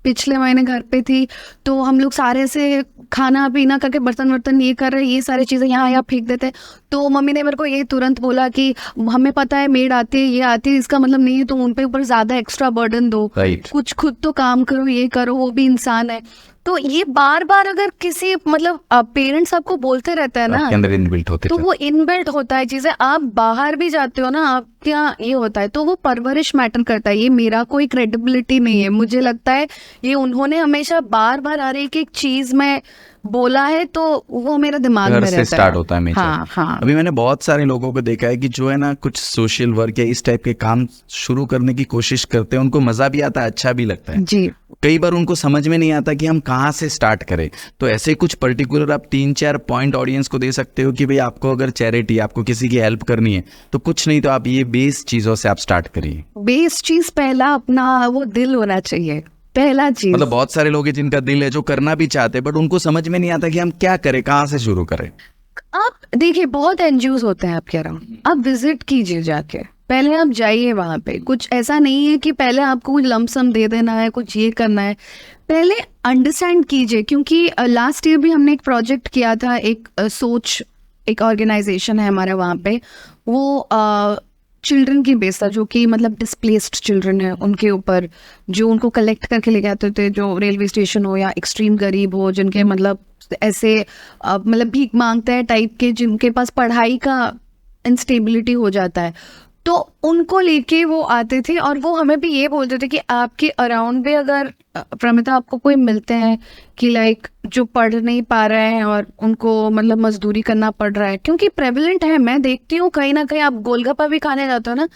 A: पिछले महीने घर पे थी, तो हम लोग सारे से खाना पीना करके बर्तन वर्तन ये कर रहे, ये सारी चीज़ें यहाँ फेंक देते। तो मम्मी ने मेरे को ये तुरंत बोला कि हमें पता है मेड आती है, ये आती है, इसका मतलब नहीं है तुम उन पे ऊपर ज़्यादा एक्स्ट्रा बर्डन दो, कुछ खुद तो काम करो, ये करो, वो भी इंसान है। तो ये बार बार अगर किसी मतलब पेरेंट्स आपको बोलते रहता है ना,
C: आपके अंदर इनबिल्ट होते
A: तो वो इनबिल्ट होता है चीज़ें। आप बाहर भी जाते हो ना, आप क्या ये होता है, तो वो परवरिश मैटर करता है। ये मेरा कोई क्रेडिबिलिटी नहीं है, मुझे लगता है ये उन्होंने हमेशा बार बार हर एक चीज़ में बोला है, तो वो मेरा दिमाग में रहता है।
C: स्टार्ट होता है हमेशा।
A: हाँ।
C: अभी मैंने बहुत सारे लोगों को देखा है कि जो है ना कुछ सोशल वर्क या इस टाइप के काम शुरू करने की कोशिश करते हैं, उनको मजा भी आता है, अच्छा भी लगता है
A: जी।
C: कई बार उनको समझ में नहीं आता कि हम कहाँ से स्टार्ट करें। तो ऐसे कुछ पर्टिकुलर आप 3-4 पॉइंट ऑडियंस को दे सकते हो कि भाई आपको अगर चैरिटी, आपको किसी की हेल्प करनी है, तो कुछ नहीं तो आप ये बेस चीजों से आप स्टार्ट करिए।
A: बेस चीज पहला अपना वो दिल होना चाहिए, पहला चीज।
C: मतलब बहुत सारे लोग हैं जिनका दिल है, जो करना भी चाहते हैं, बट उनको समझ में नहीं आता कि हम क्या करें, कहाँ से शुरू करें।
A: आप देखिए, बहुत एनजीओज होते हैं आपके अराउंड, आप विजिट कीजिए जाके, पहले आप जाइए वहाँ पे। कुछ ऐसा नहीं है कि पहले आपको कुछ लमसम दे देना है, कुछ ये करना है, पहले अंडरस्टैंड कीजिए। क्योंकि लास्ट ईयर भी हमने एक प्रोजेक्ट किया था, एक सोच, एक ऑर्गेनाइजेशन है हमारे वहाँ पे, वो चिल्ड्रन की बेस था, जो कि मतलब डिस्प्लेस्ड चिल्ड्रन है, उनके ऊपर, जो उनको कलेक्ट करके लेके आते थे, जो रेलवे स्टेशन हो या एक्सट्रीम गरीब हो, जिनके मतलब ऐसे मतलब भीख मांगते हैं टाइप के, जिनके पास पढ़ाई का इंस्टेबिलिटी हो जाता है, तो उनको लेके वो आते थे। और वो हमें भी ये बोलते थे कि आपके अराउंड भी अगर प्रमिता आपको कोई मिलते हैं कि लाइक जो पढ़ नहीं पा रहे हैं और उनको मतलब मजदूरी करना पड़ रहा है, क्योंकि प्रेवलेंट है, मैं देखती हूँ कहीं ना कहीं। आप गोलगप्पा भी खाने जाते हो ना,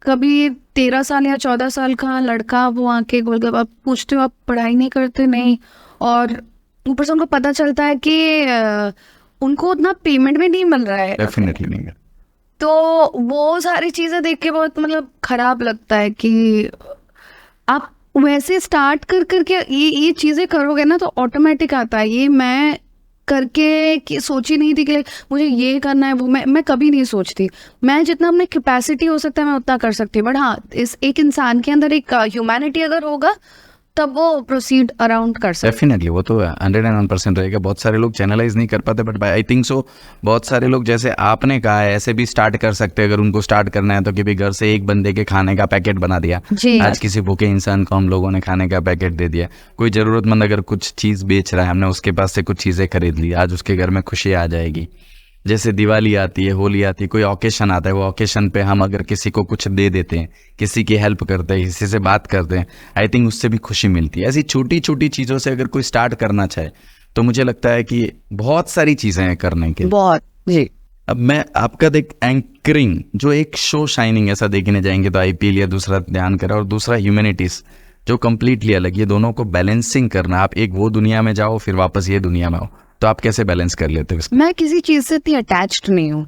A: कभी 13 साल या 14 साल का लड़का वो आके गोलगप्पा पूछते हो, आप पढ़ाई नहीं करते? नहीं। और ऊपर से उनको पता चलता है कि उनको उतना पेमेंट भी नहीं मिल रहा है।
C: डेफिनेटली नहीं।
A: तो वो सारी चीज़ें देख के बहुत मतलब खराब लगता है कि आप वैसे स्टार्ट कर करके ये चीज़ें करोगे ना, तो ऑटोमेटिक आता है। ये मैं करके कि सोची नहीं थी कि मुझे ये करना है, वो मैं कभी नहीं सोचती। मैं जितना अपने कैपेसिटी हो सकता है मैं उतना कर सकती हूँ, बट हाँ, इस एक इंसान के अंदर एक ह्यूमैनिटी अगर होगा तब वो प्रोसीड अराउंड कर सकते।
C: डेफिनेटली वो तो 101% रहेगा। बहुत सारे लोग चैनलाइज नहीं कर पाते, बट आई थिंक सो बहुत सारे लोग, जैसे आपने कहा है, ऐसे भी स्टार्ट कर सकते हैं अगर उनको स्टार्ट करना है तो। कि भाई घर से एक बंदे के खाने का पैकेट बना दिया, आज किसी भूखे इंसान को हम लोगों ने खाने का पैकेट दे दिया। कोई ज़रूरतमंद अगर कुछ चीज़ बेच रहा है, हमने उसके पास से कुछ चीज़ें खरीद ली, आज उसके घर में खुशी आ जाएगी। जैसे दिवाली आती है, होली आती है, कोई ओकेशन आता है, वो ओकेशन पे हम अगर किसी को कुछ दे देते हैं, किसी की हेल्प करते हैं, किसी से बात करते हैं, आई थिंक उससे भी खुशी मिलती है। ऐसी छोटी छोटी चीज़ों से अगर कोई स्टार्ट करना चाहे तो मुझे लगता है कि बहुत सारी चीज़ें हैं करने के।
A: बहुत जी।
C: अब मैं आपका देख एंकरिंग, जो एक शो शाइनिंग ऐसा देखने जाएंगे तो IPL या दूसरा ध्यान करा, और दूसरा ह्यूमैनिटीज़ जो कम्प्लीटली अलग, ये दोनों को बैलेंसिंग करना। आप एक वो दुनिया में जाओ फिर वापस ये दुनिया में आओ, तो आप कैसे बैलेंस कर लेते हो?
A: मैं किसी चीज़ से इतनी अटैच्ड नहीं हूँ।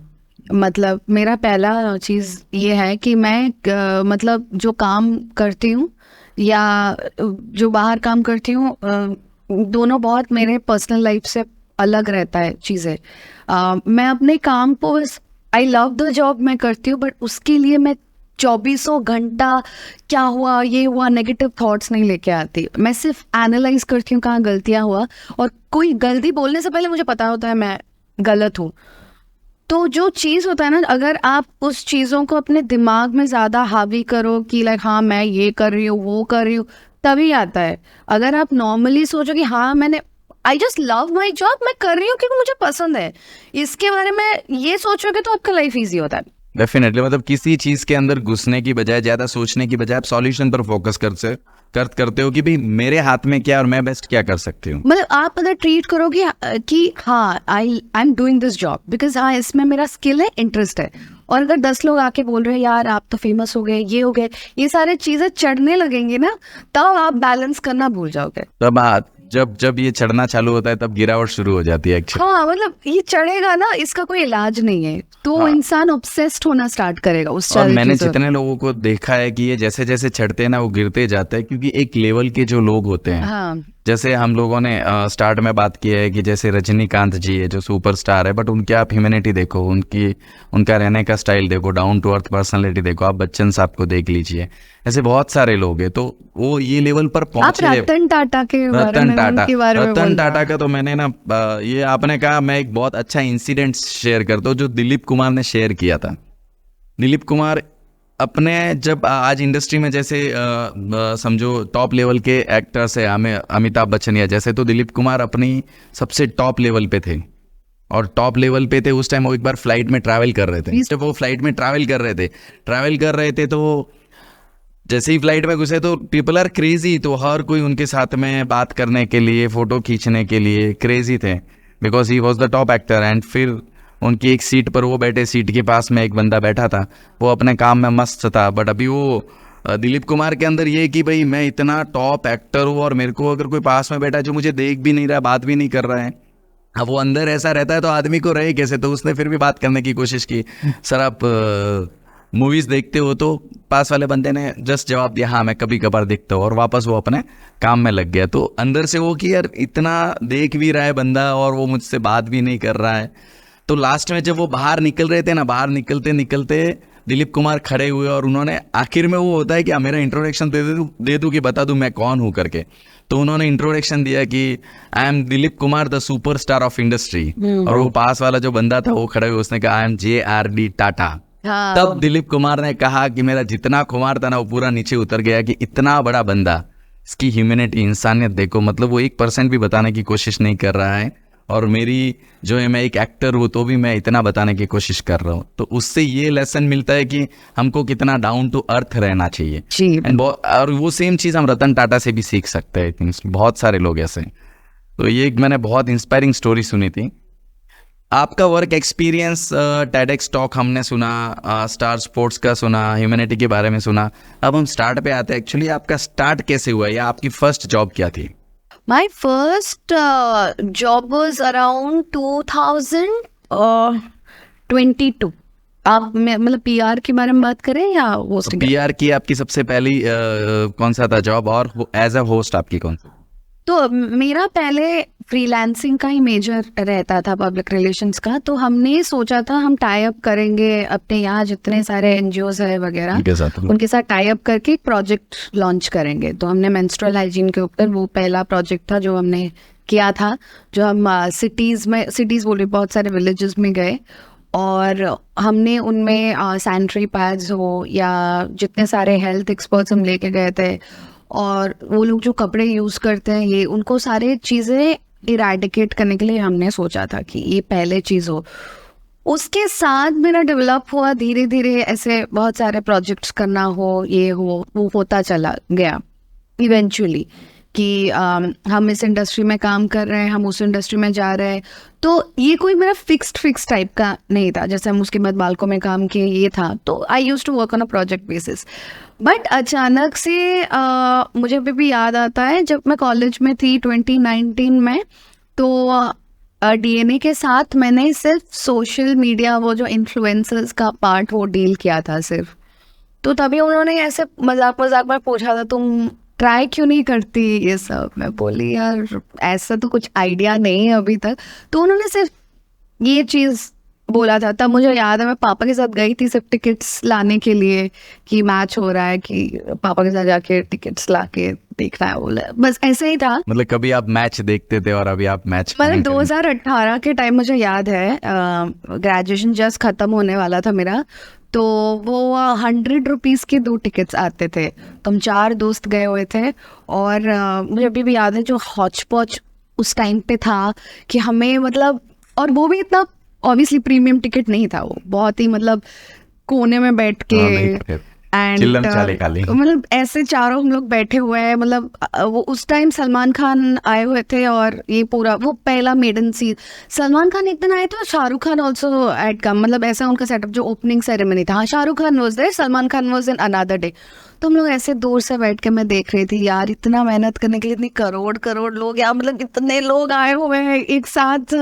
A: मतलब मेरा पहला चीज़ ये है कि मैं मतलब जो काम करती हूँ या जो बाहर काम करती हूँ, दोनों बहुत मेरे पर्सनल लाइफ से अलग रहता है चीज़ें। मैं अपने काम को, आई लव द जॉब मैं करती हूँ, बट उसके लिए मैं 2400 घंटा क्या हुआ, ये हुआ, नेगेटिव थॉट्स नहीं लेके आती। मैं सिर्फ एनालाइज करती हूँ कहाँ गलतियाँ हुआ, और कोई गलती बोलने से पहले मुझे पता होता है मैं गलत हूँ। तो जो चीज़ होता है ना, अगर आप उस चीज़ों को अपने दिमाग में ज़्यादा हावी करो कि लाइक हाँ मैं ये कर रही हूँ, वो कर रही हूँ, तभी आता है। अगर आप नॉर्मली सोचो कि हाँ मैंने I just love my job, मैं कर रही हूँ क्योंकि मुझे पसंद है, इसके बारे में ये सोचोगे तो आपका लाइफ ईजी होता है।
C: डेफिनेटली, मतलब किसी चीज के अंदर घुसने की बजाय, ज्यादा सोचने की बजाय आप सॉल्यूशन पर फोकस करते हो कि भाई मेरे हाथ में क्या और मैं बेस्ट क्या कर सकती हूँ।
A: मतलब आप अगर ट्रीट करोगे कि हाँ I am doing this job because हाँ इसमें मेरा स्किल है, इंटरेस्ट है, और अगर 10 लोग आके बोल रहे हैं यार आप तो फेमस हो गए, ये हो गए, ये सारे चीजें चढ़ने लगेंगी ना, तब आप बैलेंस करना भूल जाओगे।
C: तब जब ये चढ़ना चालू होता है तब गिरावट शुरू हो जाती है एक्चुअली।
A: हाँ मतलब ये चढ़ेगा ना, इसका कोई इलाज नहीं है, तो
C: हाँ।
A: इंसान ऑब्सेस्ड होना स्टार्ट करेगा उस
C: और
A: सारी
C: मैंने
A: चीजों।
C: जितने लोगों को देखा है कि ये जैसे जैसे चढ़ते हैं ना वो गिरते जाते हैं, क्योंकि एक लेवल के जो लोग होते हैं,
A: हाँ
C: जैसे हम लोगों ने स्टार्ट में बात की है कि जैसे रजनीकांत जी है जो सुपरस्टार है, बट उनकी आप ह्यूमैनिटी देखो, उनका रहने का स्टाइल देखो, डाउन टू अर्थ पर्सनालिटी देखो, आप बच्चन साहब को देख लीजिए, ऐसे बहुत सारे लोग हैं। तो वो ये लेवल पर
A: आप
C: पहुंचे।
A: रतन टाटा के बारे में, उनके बारे में
C: रतन
A: बोल
C: टाटा का तो मैंने ना ये आपने कहा, मैं एक बहुत अच्छा इंसिडेंट शेयर करता हूँ जो दिलीप कुमार ने शेयर किया था। दिलीप कुमार अपने जब आज इंडस्ट्री में जैसे समझो टॉप लेवल के एक्टर्स है, हमें अमिताभ बच्चन या जैसे, तो दिलीप कुमार अपनी सबसे टॉप लेवल पे थे, और टॉप लेवल पे थे उस टाइम। वो एक बार फ्लाइट में ट्रैवल कर रहे थे, जब वो फ्लाइट में ट्रैवल कर रहे थे तो जैसे ही फ्लाइट में घुसे तो पीपल आर क्रेजी, तो हर कोई उनके साथ में बात करने के लिए, फोटो खींचने के लिए क्रेजी थे, because he was the top actor. And फिर उनकी एक सीट पर वो बैठे, सीट के पास में एक बंदा बैठा था, वो अपने काम में मस्त था। बट अभी वो दिलीप कुमार के अंदर ये कि भाई मैं इतना टॉप एक्टर हूँ और मेरे को अगर कोई पास में बैठा जो मुझे देख भी नहीं रहा, बात भी नहीं कर रहा है, अब वो अंदर ऐसा रहता है तो आदमी को रहे कैसे। तो उसने फिर भी बात करने की कोशिश की, सर आप मूवीज देखते हो? तो पास वाले बंदे ने जस्ट जवाब दिया हाँ मैं कभी कभार देखता हूँ, और वापस वो अपने काम में लग गया। तो अंदर से वो कि यार इतना देख भी रहा है बंदा और वो मुझसे बात भी नहीं कर रहा है। तो लास्ट में जब वो बाहर निकल रहे थे ना, बाहर निकलते निकलते दिलीप कुमार खड़े हुए और उन्होंने आखिर में वो होता है कि मेरा इंट्रोडक्शन दे दूँ कि बता दूँ मैं कौन हूँ करके। तो उन्होंने इंट्रोडक्शन दिया कि I am Dilip Kumar the superstar of industry, और वो पास वाला जो बंदा था वो खड़े हुए, उसने कहा आई एम JRD टाटा।
A: हाँ।
C: तब दिलीप कुमार ने कहा कि मेरा जितना खुमार था ना वो पूरा नीचे उतर गया, कि इतना बड़ा बंदा, इसकी ह्यूमैनिटी, इंसानियत देखो, मतलब वो 1% भी बताने की कोशिश नहीं कर रहा है, और मेरी जो है मैं एक एक्टर हूँ तो भी मैं इतना बताने की कोशिश कर रहा हूँ। तो उससे ये लेसन मिलता है कि हमको कितना डाउन टू अर्थ रहना चाहिए।
A: जी।
C: और वो सेम चीज़ हम रतन टाटा से भी सीख सकते हैं, बहुत सारे लोग ऐसे। तो ये एक मैंने बहुत इंस्पायरिंग स्टोरी सुनी थी। आपका वर्क एक्सपीरियंस, TEDx टॉक हमने सुना, स्टार स्पोर्ट्स का सुना, ह्यूमैनिटी के बारे में सुना। अब हम स्टार्ट पे आते हैं, एक्चुअली आपका स्टार्ट कैसे हुआ या आपकी फर्स्ट जॉब क्या थी?
A: My first job was around 2022. आप मतलब PR के बारे में बात करें या होस्टिंग?
C: PR की आपकी सबसे पहली कौन सा था जॉब, और एज अ होस्ट आपकी कौन सी?
A: तो मेरा पहले फ्रीलांसिंग का ही मेजर रहता था, पब्लिक रिलेशंस का। तो हमने सोचा था हम टाई अप करेंगे अपने यहाँ जितने सारे NGOs है वगैरह, उनके साथ टाई अप करके एक प्रोजेक्ट लॉन्च करेंगे। तो हमने मेंस्ट्रुअल हाइजीन के ऊपर, वो पहला प्रोजेक्ट था जो हमने किया था, जो हम सिटीज़ बोल रहे, बहुत सारे विलेजेस में गए और हमने उनमें सैनिटरी पैड्स हो या जितने सारे हेल्थ एक्सपर्ट्स हम लेके गए थे, और वो लोग जो कपड़े यूज़ करते हैं, ये उनको सारे चीज़ें इरेडिकेट करने के लिए हमने सोचा था कि ये पहले चीज़ हो। उसके साथ मेरा डेवलप हुआ धीरे धीरे, ऐसे बहुत सारे प्रोजेक्ट्स करना हो, ये हो वो होता चला गया इवेंचुअली कि हम इस इंडस्ट्री में काम कर रहे हैं, हम उस इंडस्ट्री में जा रहे हैं। तो ये कोई मेरा फिक्स टाइप का नहीं था। जैसे हम उसके बाद बालकों में काम किए, ये था, तो I use to work on a project basis. But अचानक से मुझे अभी भी याद आता है जब मैं कॉलेज में थी 2019 में, तो DNA के साथ मैंने सिर्फ सोशल मीडिया, वो जो इन्फ्लुएंसर्स का पार्ट, वो डील किया था सिर्फ। तो तभी उन्होंने ऐसे मजाक में पूछा था तुम ट्राई क्यों नहीं करती ये सब। मैं बोली यार ऐसा तो कुछ आइडिया नहीं है अभी तक। तो उन्होंने सिर्फ ये चीज़ बोला था, तब मुझे याद है मैं पापा के साथ गई थी सिर्फ टिकट्स लाने के लिए कि मैच हो रहा है, कि पापा के साथ जाके टिकट्स लाके देखना है, बोला बस ऐसे ही था।
C: मतलब कभी आप मैच देखते थे और अभी आप मैच
A: मतलब 2018 के टाइम मुझे याद है, ग्रेजुएशन जस्ट खत्म होने वाला था मेरा, तो वो 100 रुपीज़ के 2 टिकट्स आते थे, तो हम 4 दोस्त गए हुए थे। और मुझे अभी भी याद है जो हॉच पॉच उस टाइम पे था कि हमें मतलब, और वो भी इतना ऑब्वियसली प्रीमियम टिकट नहीं था, वो बहुत ही मतलब कोने में बैठ के
C: चिल्लम चाले काली।
A: मतलब ऐसे चारों हम लोग बैठे हुए हैं, मतलब वो उस टाइम सलमान खान आए हुए थे और ये पूरा वो पहला मेडन सीन, सलमान खान एक दिन आए थे और Shahrukh Khan also had come, मतलब ऐसा उनका सेटअप जो ओपनिंग सेरेमनी था। हाँ, Shahrukh Khan was there, Salman Khan was in another day. तो हम लोग ऐसे दूर से बैठ के मैं देख रही थी, यार इतना मेहनत करने के लिए इतनी करोड़ लोग, यार मतलब इतने लोग आए हुए हैं एक साथ।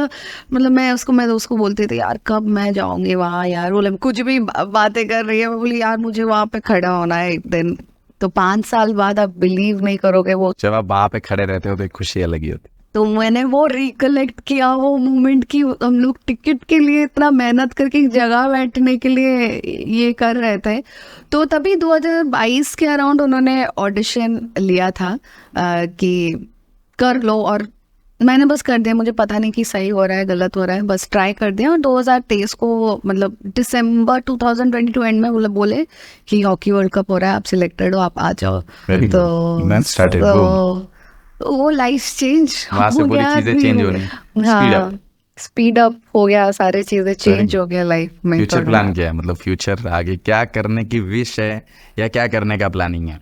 A: मतलब मैं दोस्त को बोलती थी यार कब मैं जाऊंगी वहाँ, यार बोले कुछ भी बातें कर रही है, मैं बोली यार मुझे वहाँ पे खड़ा होना है एक दिन। तो 5 साल बाद आप बिलीव नहीं करोगे, वो
C: जब आप वहाँ पे खड़े रहते हो तो एक खुशी अलग ही होती।
A: तो मैंने वो रिकलेक्ट किया वो मोमेंट की हम लोग टिकट के लिए इतना मेहनत करके एक जगह बैठने के लिए ये कर रहे थे। तो तभी 2022 के अराउंड उन्होंने ऑडिशन लिया था कि कर लो, और मैंने बस कर दिया, मुझे पता नहीं कि सही हो रहा है गलत हो रहा है, बस ट्राई कर दिया। और 2023 को मतलब दिसंबर 2022 एंड में बोले कि हॉकी वर्ल्ड कप हो रहा है, आप सिलेक्टेड हो, आप आ जाओ।
C: Very
A: तो
C: good. Then started, boom.
A: वो लाइफ चेंज
C: वहाँ से
A: हो
C: पूरी
A: गया,
C: चीजें चेंज हो रही हैं।
A: हाँ स्पीड अप हो गया, सारी चीजें चेंज हो गया लाइफ में।
C: फ्यूचर प्लान क्या है, मतलब फ्यूचर आगे क्या करने की विश है या क्या करने का प्लानिंग है?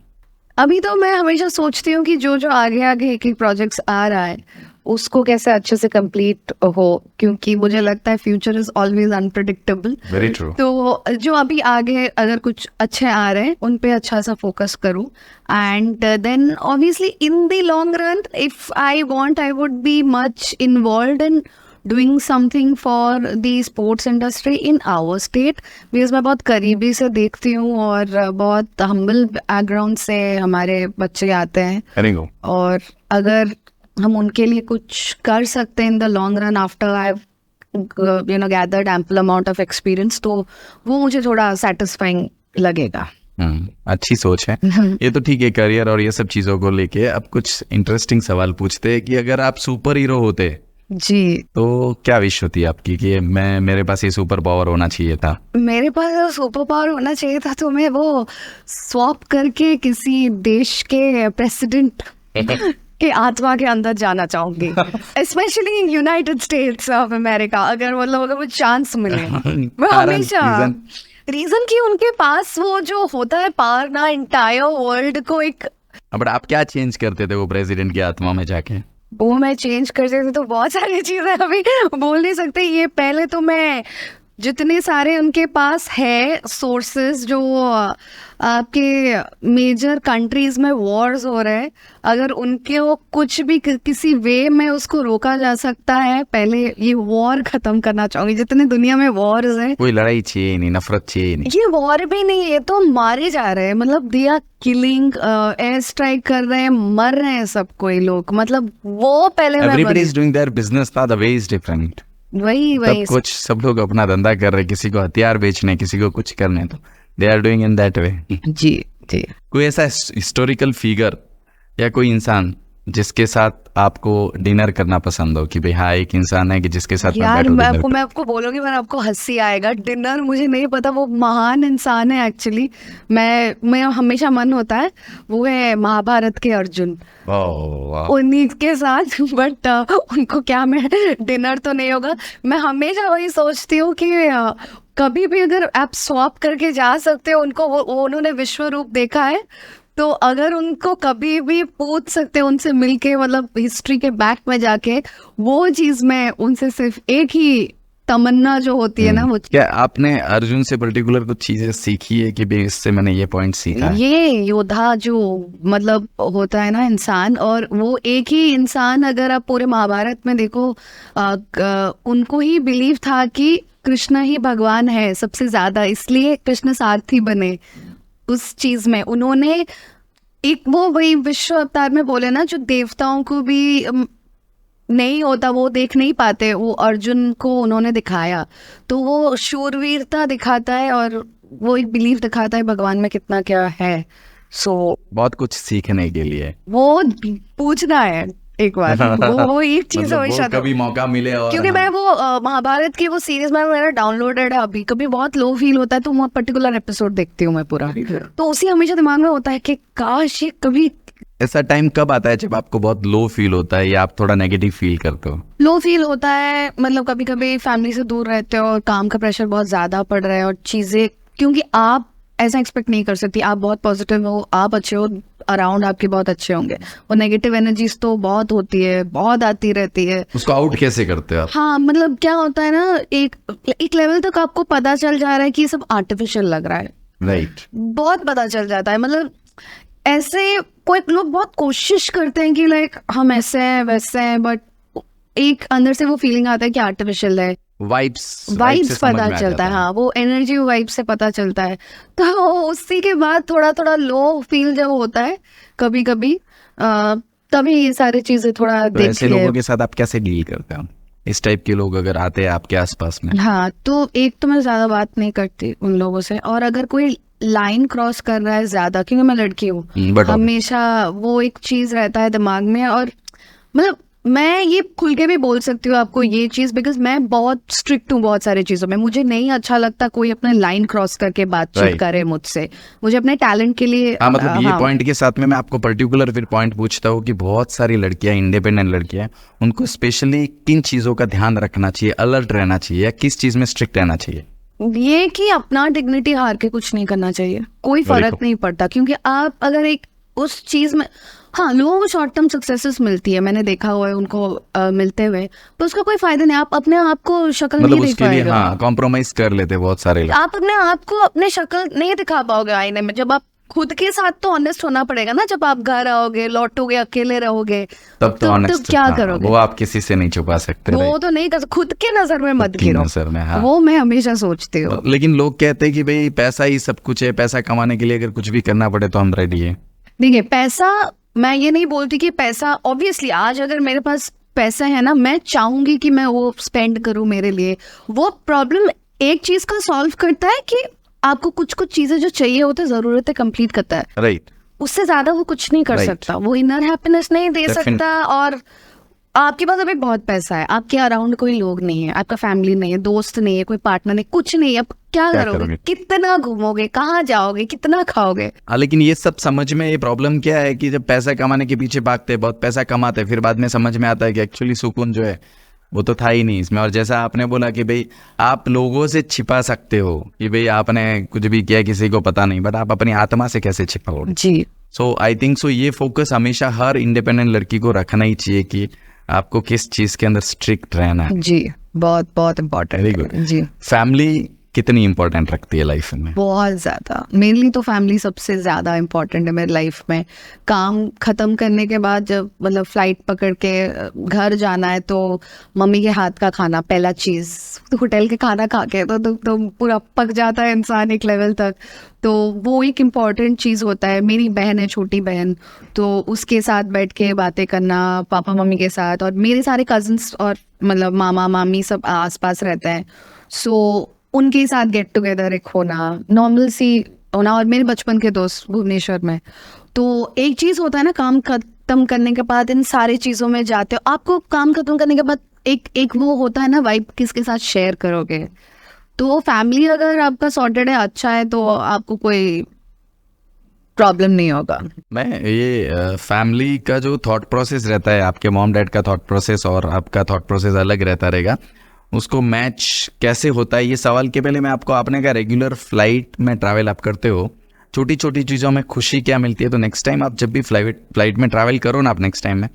A: अभी तो मैं हमेशा सोचती हूँ कि जो जो आगे आगे एक एक प्रोजेक्ट्स आ रहा है उसको कैसे अच्छे से कंप्लीट हो, क्योंकि मुझे लगता है future is always unpredictable.
C: Very true.
A: तो जो अभी आगे अगर कुछ अच्छे आ रहे हैं उन पे अच्छा सा फोकस करूँ, and then obviously in the long run if I want I would be much involved in doing something for the sports industry in our state, because मैं बहुत करीबी से देखती हूँ और बहुत हम्बल बैकग्राउंड से हमारे बच्चे आते हैं,
C: वेरी गुड।
A: और अगर हम उनके लिए कुछ कर सकते हैं इन the long run after I gathered ample amount of experience, तो वो मुझे थोड़ा सेटिस्फाइंग लगेगा।
C: अच्छी सोच है। ये तो ठीक है, करियर और ये सब चीजों को लेके। अब कुछ इंटरेस्टिंग सवाल पूछते हैं कि अगर आप सुपर हीरो होते
A: जी
C: तो क्या विश होती है आपकी कि मेरे पास ये सुपर पावर होना चाहिए था?
A: मेरे पास सुपर पावर होना चाहिए था तो मैं वो स्वैप करके किसी देश के प्रेसिडेंट के आत्मा के अंदर जाना चाहूंगी, specially United states of America. अगर मतलब अगर मुझे चांस मिले मैं हमेशा रीजन कि उनके पास वो जो होता है पावर ना इंटायर वर्ल्ड को एक।
C: बट आप क्या चेंज करते थे वो प्रेसिडेंट की आत्मा में जाके?
A: वो मैं चेंज कर देती तो बहुत सारी चीजें अभी बोल नहीं सकते। ये पहले तो मैं जितने सारे उनके पास है सोर्सेज जो आपके मेजर कंट्रीज में वॉर्स हो रहे हैं, अगर उनके वो कुछ भी किसी वे में उसको रोका जा सकता है, पहले ये वॉर खत्म करना चाहूंगी। जितने दुनिया में वॉर्स हैं,
C: कोई लड़ाई चाहिए नहीं, नफरत चाहिए नहीं।
A: ये वॉर भी नहीं, ये तो मारे जा रहे हैं, मतलब they are killing, air strike कर रहे हैं, मर रहे हैं सब कोई लोग, मतलब वो पहले
C: everybody is doing their business ना, द वे इज डिफरेंट।
A: वही
C: सब कुछ सब लोग अपना धंधा कर रहे हैं, किसी को हथियार बेचने, किसी को कुछ करने, तो they are doing in that way.
A: जी जी।
C: कोई ऐसा हिस्टोरिकल फिगर या कोई इंसान जिसके साथ आपको डिनर करना पसंद हो कि भाई हाँ एक इंसान है कि जिसके साथ
A: यार मैं आपको बोलूंगी, मैं आपको हंसी आएगा, डिनर मुझे नहीं पता, वो महान इंसान है एक्चुअली। मैं हमेशा मन होता है वो है महाभारत के अर्जुन, उन्हीं के साथ, बट उनको क्या मैं डिनर तो नहीं होगा। मैं हमेशा वही सोचती हूँ कि कभी भी अगर आप स्वैप करके जा सकते हो उनको, वो उन्होंने विश्व रूप देखा है, तो अगर उनको कभी भी पूछ सकते हैं उनसे मिलके, मतलब हिस्ट्री के बैक में जाके, वो चीज मैं उनसे सिर्फ एक ही तमन्ना जो होती है ना वो।
C: क्या आपने अर्जुन से पर्टिकुलर कुछ चीजें सीखी है कि भाई इससे मैंने ये पॉइंट सीखा है?
A: ये योद्धा जो मतलब होता है ना इंसान, और वो एक ही इंसान अगर आप पूरे महाभारत में देखो, उनको ही बिलीव था कि कृष्ण ही भगवान है सबसे ज्यादा, इसलिए कृष्ण सारथी बने उस चीज में। उन्होंने एक वो वही विश्व अवतार में बोले ना, जो देवताओं को भी नहीं होता, वो देख नहीं पाते, वो अर्जुन को उन्होंने दिखाया, तो वो शूरवीरता दिखाता है और वो एक बिलीव दिखाता है भगवान में कितना क्या है। सो
C: बहुत कुछ सीखने के लिए
A: वो पूछना है एक बार, वो एक चीज
C: मतलब
A: हमेशा
C: वो कभी मौका मिले और
A: क्योंकि मैं वो महाभारत की वो सीरीज में मेरा डाउनलोडेड है अभी, कभी बहुत लो फील होता है तो वो पर्टिकुलर एपिसोड देखती हूँ मैं पूरा, तो उसी हमेशा दिमाग में होता है कि काश ये कभी।
C: ऐसा टाइम कब आता है जब आपको बहुत लो फील होता है या आप थोड़ा नेगेटिव फील करते हो?
A: लो फील होता है मतलब कभी कभी फैमिली से दूर रहते हो और काम का प्रेशर बहुत ज्यादा पड़ रहा है और चीजें, क्योंकि आप ऐसा एक्सपेक्ट नहीं कर सकती, आप बहुत पॉजिटिव हो, आप अच्छे हो, अराउंड आपके बहुत अच्छे होंगे, और नेगेटिव एनर्जीज तो बहुत होती है, बहुत आती रहती है।
C: उसको आउट कैसे करते हो आप?
A: हाँ मतलब क्या होता है ना, एक लेवल तक आपको पता चल जा रहा है कि ये सब आर्टिफिशियल लग रहा है,
C: राइट।
A: बहुत पता चल जाता है। मतलब ऐसे कोई लोग बहुत कोशिश करते हैं कि लाइक हम ऐसे हैं वैसे हैं, बट एक अंदर से वो फीलिंग आता है कि आर्टिफिशियल है।
C: वाइब्स
A: पता चलता है, हाँ वो एनर्जी वाइब से पता चलता है। तो उसी के बाद थोड़ा थोड़ा लो फील जब होता है कभी कभी, तभी ये सारी चीजें थोड़ा
C: तो ऐसे
A: देख
C: लोगों के साथ आप कैसे डील करते हो? इस टाइप के लोग अगर आते हैं आपके आसपास में?
A: हाँ तो एक तो मैं ज्यादा बात नहीं करती उन लोगों से, और अगर कोई लाइन क्रॉस कर रहा है ज्यादा, क्योंकि मैं लड़की हूँ,
C: but
A: हमेशा वो एक चीज रहता है दिमाग में, और मतलब मैं ये खुल के भी बोल सकती हूँ आपको ये चीज, बिकॉज मैं बहुत स्ट्रिक्ट हूँ बहुत सारी चीजों में। मुझे नहीं अच्छा लगता कोई अपने लाइन क्रॉस करके बातचीत
C: Right.
A: करे मुझसे, मुझे अपने टैलेंट के लिए
C: हाँ मतलब ये
A: हाँ,
C: पॉइंट के साथ में मैं आपको पर्टिकुलर फिर पॉइंट पूछता हूँ कि बहुत सारी लड़कियां, इंडिपेंडेंट लड़कियां, उनको स्पेशली किन चीजों का ध्यान रखना चाहिए, अलर्ट रहना चाहिए, या किस चीज में स्ट्रिक्ट रहना चाहिए?
A: ये कि अपना डिग्निटी हार के कुछ नहीं करना चाहिए, कोई
C: Very
A: फर्क
C: cool.
A: नहीं पड़ता, क्योंकि आप अगर एक उस चीज में, हाँ लोगों को शॉर्ट टर्म सक्सेसेस मिलती है, मैंने देखा हुआ है उनको मिलते हुए, तो उसका कोई फायदा नहीं। आप अपने आप को शक्ल
C: मतलब
A: नहीं दिख
C: उसके लिए
A: पाएगा,
C: हाँ कॉम्प्रोमाइज कर लेते हैं बहुत सारे लोग।
A: आप अपने आप को अपने शक्ल नहीं दिखा पाओगे आईने में। जब आप खुद के साथ तो ऑनेस्ट होना पड़ेगा ना, जब आप घर आओगे, लौटोगे, अकेले रहोगे,
C: तब तो honest,
A: क्या
C: हाँ,
A: करोगे?
C: वो आप किसी से नहीं छुपा सकते।
A: वो तो नहीं कर, खुद के नजर में मत
C: की
A: गिरो,
C: नजर में, हाँ।
A: वो मैं हमेशा सोचती हूँ।
C: लेकिन लोग कहते हैं कि भाई पैसा ही सब कुछ है, पैसा कमाने के लिए अगर कुछ भी करना पड़े तो हम रेडी है।
A: देखिए पैसा, मैं ये नहीं बोलती कि पैसा, ऑब्वियसली आज अगर मेरे पास पैसा है ना, मैं चाहूंगी कि मैं वो स्पेंड करूं मेरे लिए। वो प्रॉब्लम एक चीज का सॉल्व करता है कि आपको कुछ कुछ चीजें जो चाहिए होते जरूरतें कंप्लीट करता है,
C: राइट।
A: उससे ज्यादा वो कुछ नहीं कर
C: Right.
A: सकता, वो इनर हैप्पीनेस नहीं दे
C: Definitely.
A: सकता। और आपके पास अभी बहुत पैसा है, आपके अराउंड कोई लोग नहीं है, आपका फैमिली नहीं है, दोस्त नहीं है, कोई पार्टनर नहीं, कुछ नहीं है, अब क्या करोगे?
C: करोगे?
A: कितना घूमोगे, कहाँ जाओगे, कितना खाओगे?
C: हाँ लेकिन ये सब समझ में ये प्रॉब्लम क्या है कि जब पैसा कमाने के पीछे भागते हैं, बहुत पैसा कमाते हैं, फिर बाद में समझ में आता है कि एक्चुअली सुकून जो है वो तो था ही नहीं इसमें। और जैसा आपने बोला कि भाई आप लोगों से छिपा सकते हो कि भाई आपने कुछ भी किया किसी को पता नहीं, बट आप अपनी आत्मा से कैसे छिपाओगे?
A: जी
C: सो आई थिंक सो ये फोकस हमेशा हर इंडिपेंडेंट लड़की को रखना ही चाहिए कि आपको किस चीज के अंदर स्ट्रिक्ट रहना है।
A: जी, बहुत बहुत इम्पोर्टेंट
C: Very good.
A: जी,
C: फैमिली कितनी इंपॉर्टेंट रखती है लाइफ में?
A: बहुत ज्यादा। मेनली तो फैमिली सबसे ज्यादा इम्पोर्टेंट है मेरी लाइफ में। काम खत्म करने के बाद जब मतलब फ्लाइट पकड़ के घर जाना है, तो मम्मी के हाथ का खाना पहला चीज। तो होटल के खाना खा के तो पूरा पक जाता है इंसान एक लेवल तक, तो वो एक इम्पॉर्टेंट चीज़ होता है। मेरी बहन है, छोटी बहन, तो उसके साथ बैठ के बातें करना, पापा मम्मी के साथ, और मेरे सारे कजन्स और मतलब मामा मामी सब आसपास रहते हैं, सो उनके साथ गेट टुगेदर एक होना, नॉर्मल सी होना। और मेरे बचपन के दोस्त भुवनेश्वर में, तो एक चीज़ होता है ना, काम खत्म करने के बाद इन सारी चीज़ों में जाते हो, आपको काम खत्म करने के बाद एक वो होता है ना वाइब, किसके साथ शेयर करोगे। तो फैमिली अगर आपका सॉर्टेड है, अच्छा है, तो आपको कोई प्रॉब्लम नहीं होगा।
C: मैं ये फैमिली का जो थॉट प्रोसेस रहता है, आपके मॉम डैड का थॉट प्रोसेस और आपका थॉट प्रोसेस अलग रहता रहेगा, उसको मैच कैसे होता है ये सवाल के पहले मैं आपको, आपने कहा रेगुलर फ्लाइट में ट्रैवल आप करते हो, छोटी छोटी चीज़ों में खुशी क्या मिलती है? तो नेक्स्ट टाइम आप जब भी फ्लाइट में ट्रैवल करो ना, आप नेक्स्ट टाइम में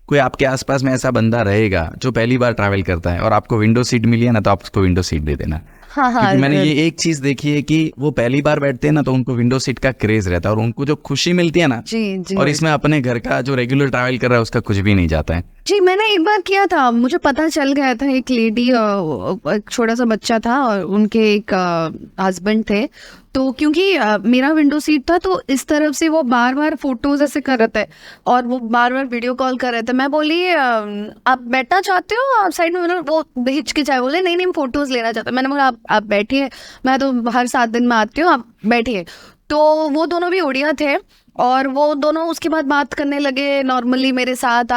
C: कोई आपके आसपास में ऐसा बंदा रहेगा जो पहली बार ट्रैवल करता है और आपको विंडो सीट मिली है ना, तो आप उसको विंडो सीट दे देना।
A: हाँ हाँ
C: क्योंकि मैंने ये एक चीज देखी है कि वो पहली बार बैठते हैं ना तो उनको विंडो सीट का क्रेज रहता है और उनको जो खुशी मिलती है ना,
A: जी जी
C: और इसमें अपने घर का जो रेगुलर ट्रैवल कर रहा है उसका कुछ भी नहीं जाता है।
A: जी। मैंने एक बार किया था, मुझे पता चल गया था, एक लेडी, एक छोटा सा बच्चा था और उनके एक हस्बैंड थे, तो क्योंकि मेरा विंडो सीट था तो इस तरफ से वो बार बार फोटोज ऐसे कर रहे थे और वो बार बार वीडियो कॉल कर रहे थे। मैं बोली आप बैठना चाहते हो आप साइड में? मैंने वो हिचकिचाए, बोले नहीं नहीं हम फोटोज लेना चाहते हैं। मैंने बोला आप बैठिए, मैं तो हर 7 दिन में आती हूँ, आप बैठिए। तो वो दोनों भी उड़िया थे और वो दोनों उसके बाद बात करने लगे नॉर्मली मेरे साथ।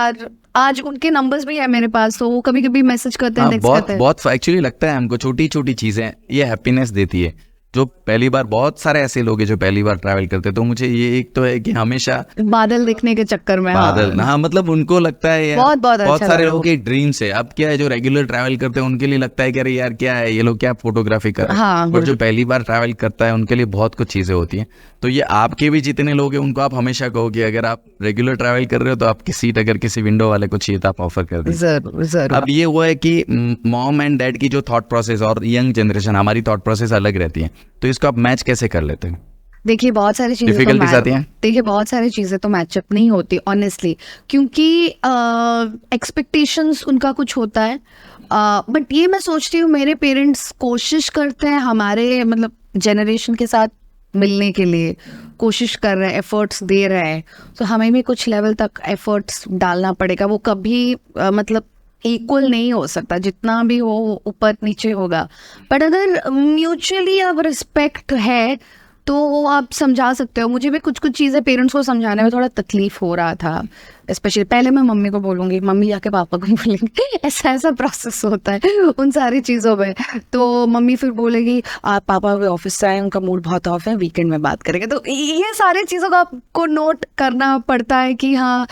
A: आज उनके नंबर्स भी है मेरे पास, तो वो कभी कभी मैसेज करते हैं, टेक्स्ट करते हैं।
C: बहुत एक्चुअली लगता है हमको छोटी छोटी चीजें ये हैप्पीनेस देती है। जो पहली बार, बहुत सारे ऐसे लोग हैं जो पहली बार ट्रैवल करते हैं, तो मुझे ये एक तो है कि हमेशा
A: बादल देखने के चक्कर में,
C: बादल, हाँ मतलब उनको लगता है यार,
A: बहुत अच्छा
C: सारे
A: लगा।
C: लोगों के ड्रीम्स है। अब क्या है, जो रेगुलर ट्रैवल करते हैं उनके लिए लगता है कि अरे यार क्या है ये लोग, क्या फोटोग्राफी कर रहे हैं।
A: हाँ,
C: बट जो पहली बार ट्रैवल करता है उनके लिए बहुत कुछ चीजें होती हैं। तो ये आपके भी जितने लोग हैं उनको आप हमेशा कहो कि अगर आप रेगुलर ट्रैवल कर रहे हो तो आपकी सीट अगर किसी विंडो वाले को चाहिए तो आप ऑफर कर दीजिए।
A: जरूर जरूर।
C: अब ये हुआ है कि मॉम एंड डैड की जो थॉट प्रोसेस और यंग जनरेशन, हमारी थॉट प्रोसेस अलग रहती है, तो इसको आप मैच कैसे कर लेते हैं?
A: देखिए बहुत सारी चीजें
C: Difficulties आती हैं?
A: देखिए बहुत सारी चीजें तो मैचअप नहीं होती ऑनेस्टली, क्योंकि एक्सपेक्टेशंस उनका कुछ होता है। बट ये मैं सोचती हूँ मेरे पेरेंट्स कोशिश करते हैं हमारे मतलब जनरेशन के साथ मिलने के लिए, कोशिश कर रहे हैं, एफर्ट्स दे रहे हैं, तो हमें भी कुछ लेवल तक एफर्ट्स डालना पड़ेगा। वो कभी मतलब इक्वल नहीं हो सकता, जितना भी हो ऊपर नीचे होगा। बट अगर म्यूचुअली अब रिस्पेक्ट है तो वो आप समझा सकते हो। मुझे भी कुछ कुछ चीज़ें पेरेंट्स को समझाने में थोड़ा तकलीफ हो रहा था, स्पेशली पहले मैं मम्मी को बोलूँगी, मम्मी जाके पापा को बोलेंगे, ऐसा प्रोसेस होता है उन सारी चीज़ों में। तो मम्मी फिर बोलेगी आप पापा ऑफिस से आए, उनका मूड बहुत ऑफ है, वीकेंड में बात करेंगे। तो ये सारी चीज़ों को आपको नोट करना पड़ता है कि हाँ,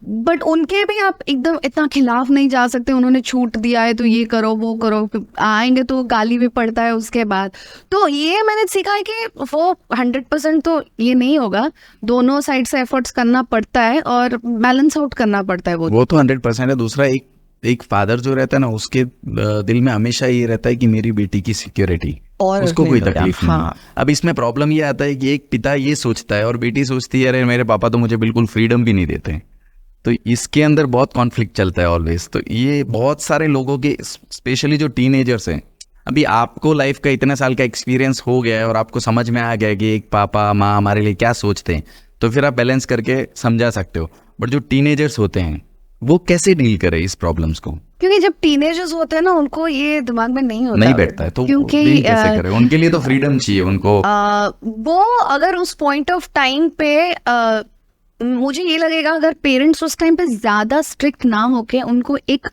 A: बट उनके भी आप एकदम इतना खिलाफ नहीं जा सकते। उन्होंने छूट दिया है तो ये करो वो करो, आएंगे तो गाली भी पड़ता है उसके बाद। तो ये मैंने सीखा है कि वो 100% तो ये नहीं होगा, दोनों साइड से एफर्ट्स करना पड़ता है और बैलेंस आउट करना पड़ता है। वो
C: तो 100% है। दूसरा, एक फादर जो रहता है ना, उसके दिल में हमेशा ये रहता है कि मेरी बेटी की सिक्योरिटी, और उसको कोई तकलीफ नहीं।
A: हाँ।
C: अब इसमें प्रॉब्लम ये आता है कि एक पिता ये सोचता है और बेटी सोचती है अरे मेरे पापा तो मुझे बिल्कुल फ्रीडम भी नहीं देते, तो इसके अंदर बहुत कॉन्फ्लिक्ट चलता है ऑलवेज। तो ये बहुत सारे लोगों के, स्पेशली जो टीनेजर्स हैं, अभी आपको लाइफ का इतने साल का एक्सपीरियंस हो गया है और आपको समझ में आ गया है कि एक पापा माँ हमारे लिए क्या सोचते हैं, तो फिर आप बैलेंस करके समझा सकते हो। बट जो टीनेजर्स होते हैं वो कैसे डील करें इस प्रॉब्लम्स को?
A: क्योंकि जब टीनेजर्स होते हैं ना, उनको ये दिमाग में नहीं होता,
C: नहीं बैठता है, तो
A: क्योंकि
C: डील कैसे करें? उनके लिए तो फ्रीडम चाहिए उनको।
A: वो अगर उस पॉइंट ऑफ टाइम पे मुझे ये लगेगा अगर पेरेंट्स उस टाइम पे ज्यादा स्ट्रिक्ट ना होके उनको एक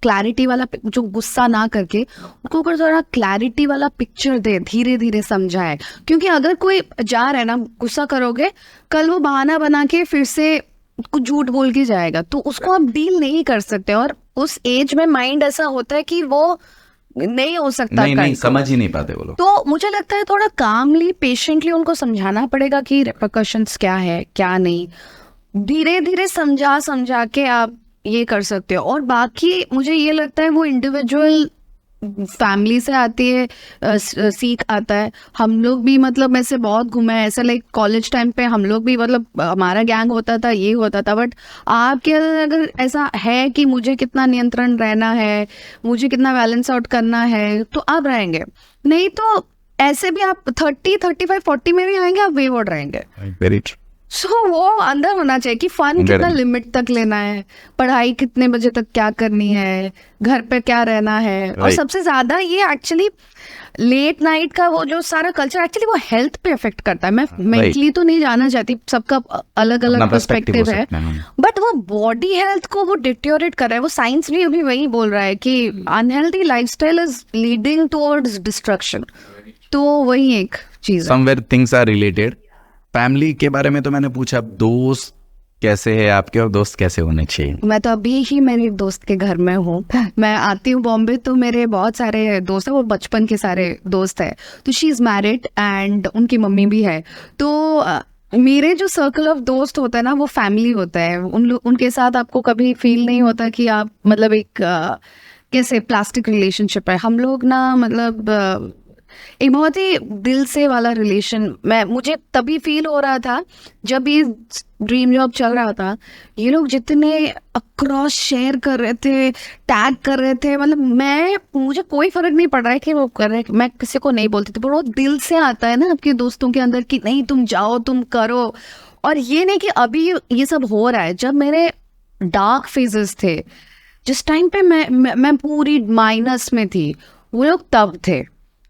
A: क्लैरिटी वाला, जो गुस्सा ना करके उनको अगर थोड़ा क्लैरिटी वाला पिक्चर दे, धीरे धीरे समझाए। क्योंकि अगर कोई जा रहा है ना, गुस्सा करोगे, कल वो बहाना बना के फिर से कुछ झूठ बोल के जाएगा, तो उसको आप डील नहीं कर सकते। और उस एज में माइंड ऐसा होता है कि वो नहीं हो सकता,
C: नहीं समझ ही नहीं पाते वो लोग।
A: तो मुझे लगता है थोड़ा कामली पेशेंटली उनको समझाना पड़ेगा कि रिपरकशंस क्या है क्या नहीं। धीरे धीरे समझा के आप ये कर सकते हो। और बाकी मुझे ये लगता है वो इंडिविजुअल फैमिली से आती है, सीख आता है। हम लोग भी मतलब ऐसे बहुत घूमे हैं, ऐसे लाइक कॉलेज टाइम पे हम लोग भी मतलब हमारा गैंग होता था, ये होता था। बट आपके अगर ऐसा है कि मुझे कितना नियंत्रण रहना है, मुझे कितना बैलेंस आउट करना है, तो आप रहेंगे। नहीं तो ऐसे भी आप 30, 35, 40 में भी आएंगे, आप वेवर्ड रहेंगे।
C: वेरी
A: सो वो अंदर होना चाहिए कि फन कितना लिमिट तक लेना है, पढ़ाई कितने बजे तक क्या करनी है, घर पे क्या रहना है। और सबसे ज्यादा ये एक्चुअली लेट नाइट का वो जो सारा कल्चर एक्चुअली वो हेल्थ पे इफेक्ट करता है। मैं मेंटली तो नहीं जाना चाहती, सबका अलग अलग पर्सपेक्टिव है, बट वो बॉडी हेल्थ को वो डिटेरियोरेट कर रहा है। वो साइंस भी अभी वही बोल रहा है कि unhealthy lifestyle is leading towards destruction. तो वही एक चीज है।
C: Somewhere things are related. Family के बारे में तो मैंने पूछा, दोस्त कैसे है आपके और दोस्त कैसे होने चाहिए?
A: मैं तो अभी ही मेरे दोस्त के घर में हूँ। मैं आती हूँ बॉम्बे तो मेरे बहुत सारे दोस्त हैं, वो बचपन के सारे दोस्त हैं। तो शी इज़ मैरिड एंड उनकी मम्मी भी है। तो मेरे जो सर्कल ऑफ दोस्त होता है ना, वो फैमिली होता है। उनके साथ आपको कभी फील नहीं होता कि आप मतलब एक कैसे प्लास्टिक रिलेशनशिप है हम लोग ना, मतलब एक बहुत ही दिल से वाला रिलेशन मुझे तभी फील हो रहा था जब ये ड्रीम जॉब चल रहा था। ये लोग जितने अक्रॉस शेयर कर रहे थे, टैग कर रहे थे, मतलब मुझे कोई फर्क नहीं पड़ रहा है कि वो कर रहे, मैं किसी को नहीं बोलती थी, पर वो दिल से आता है ना आपके दोस्तों के अंदर कि नहीं तुम जाओ तुम करो। और ये नहीं कि अभी ये सब हो रहा है, जब मेरे डार्क फेजेस थे, जिस टाइम पे मैं पूरी माइनस में थी, वो लोग तब थे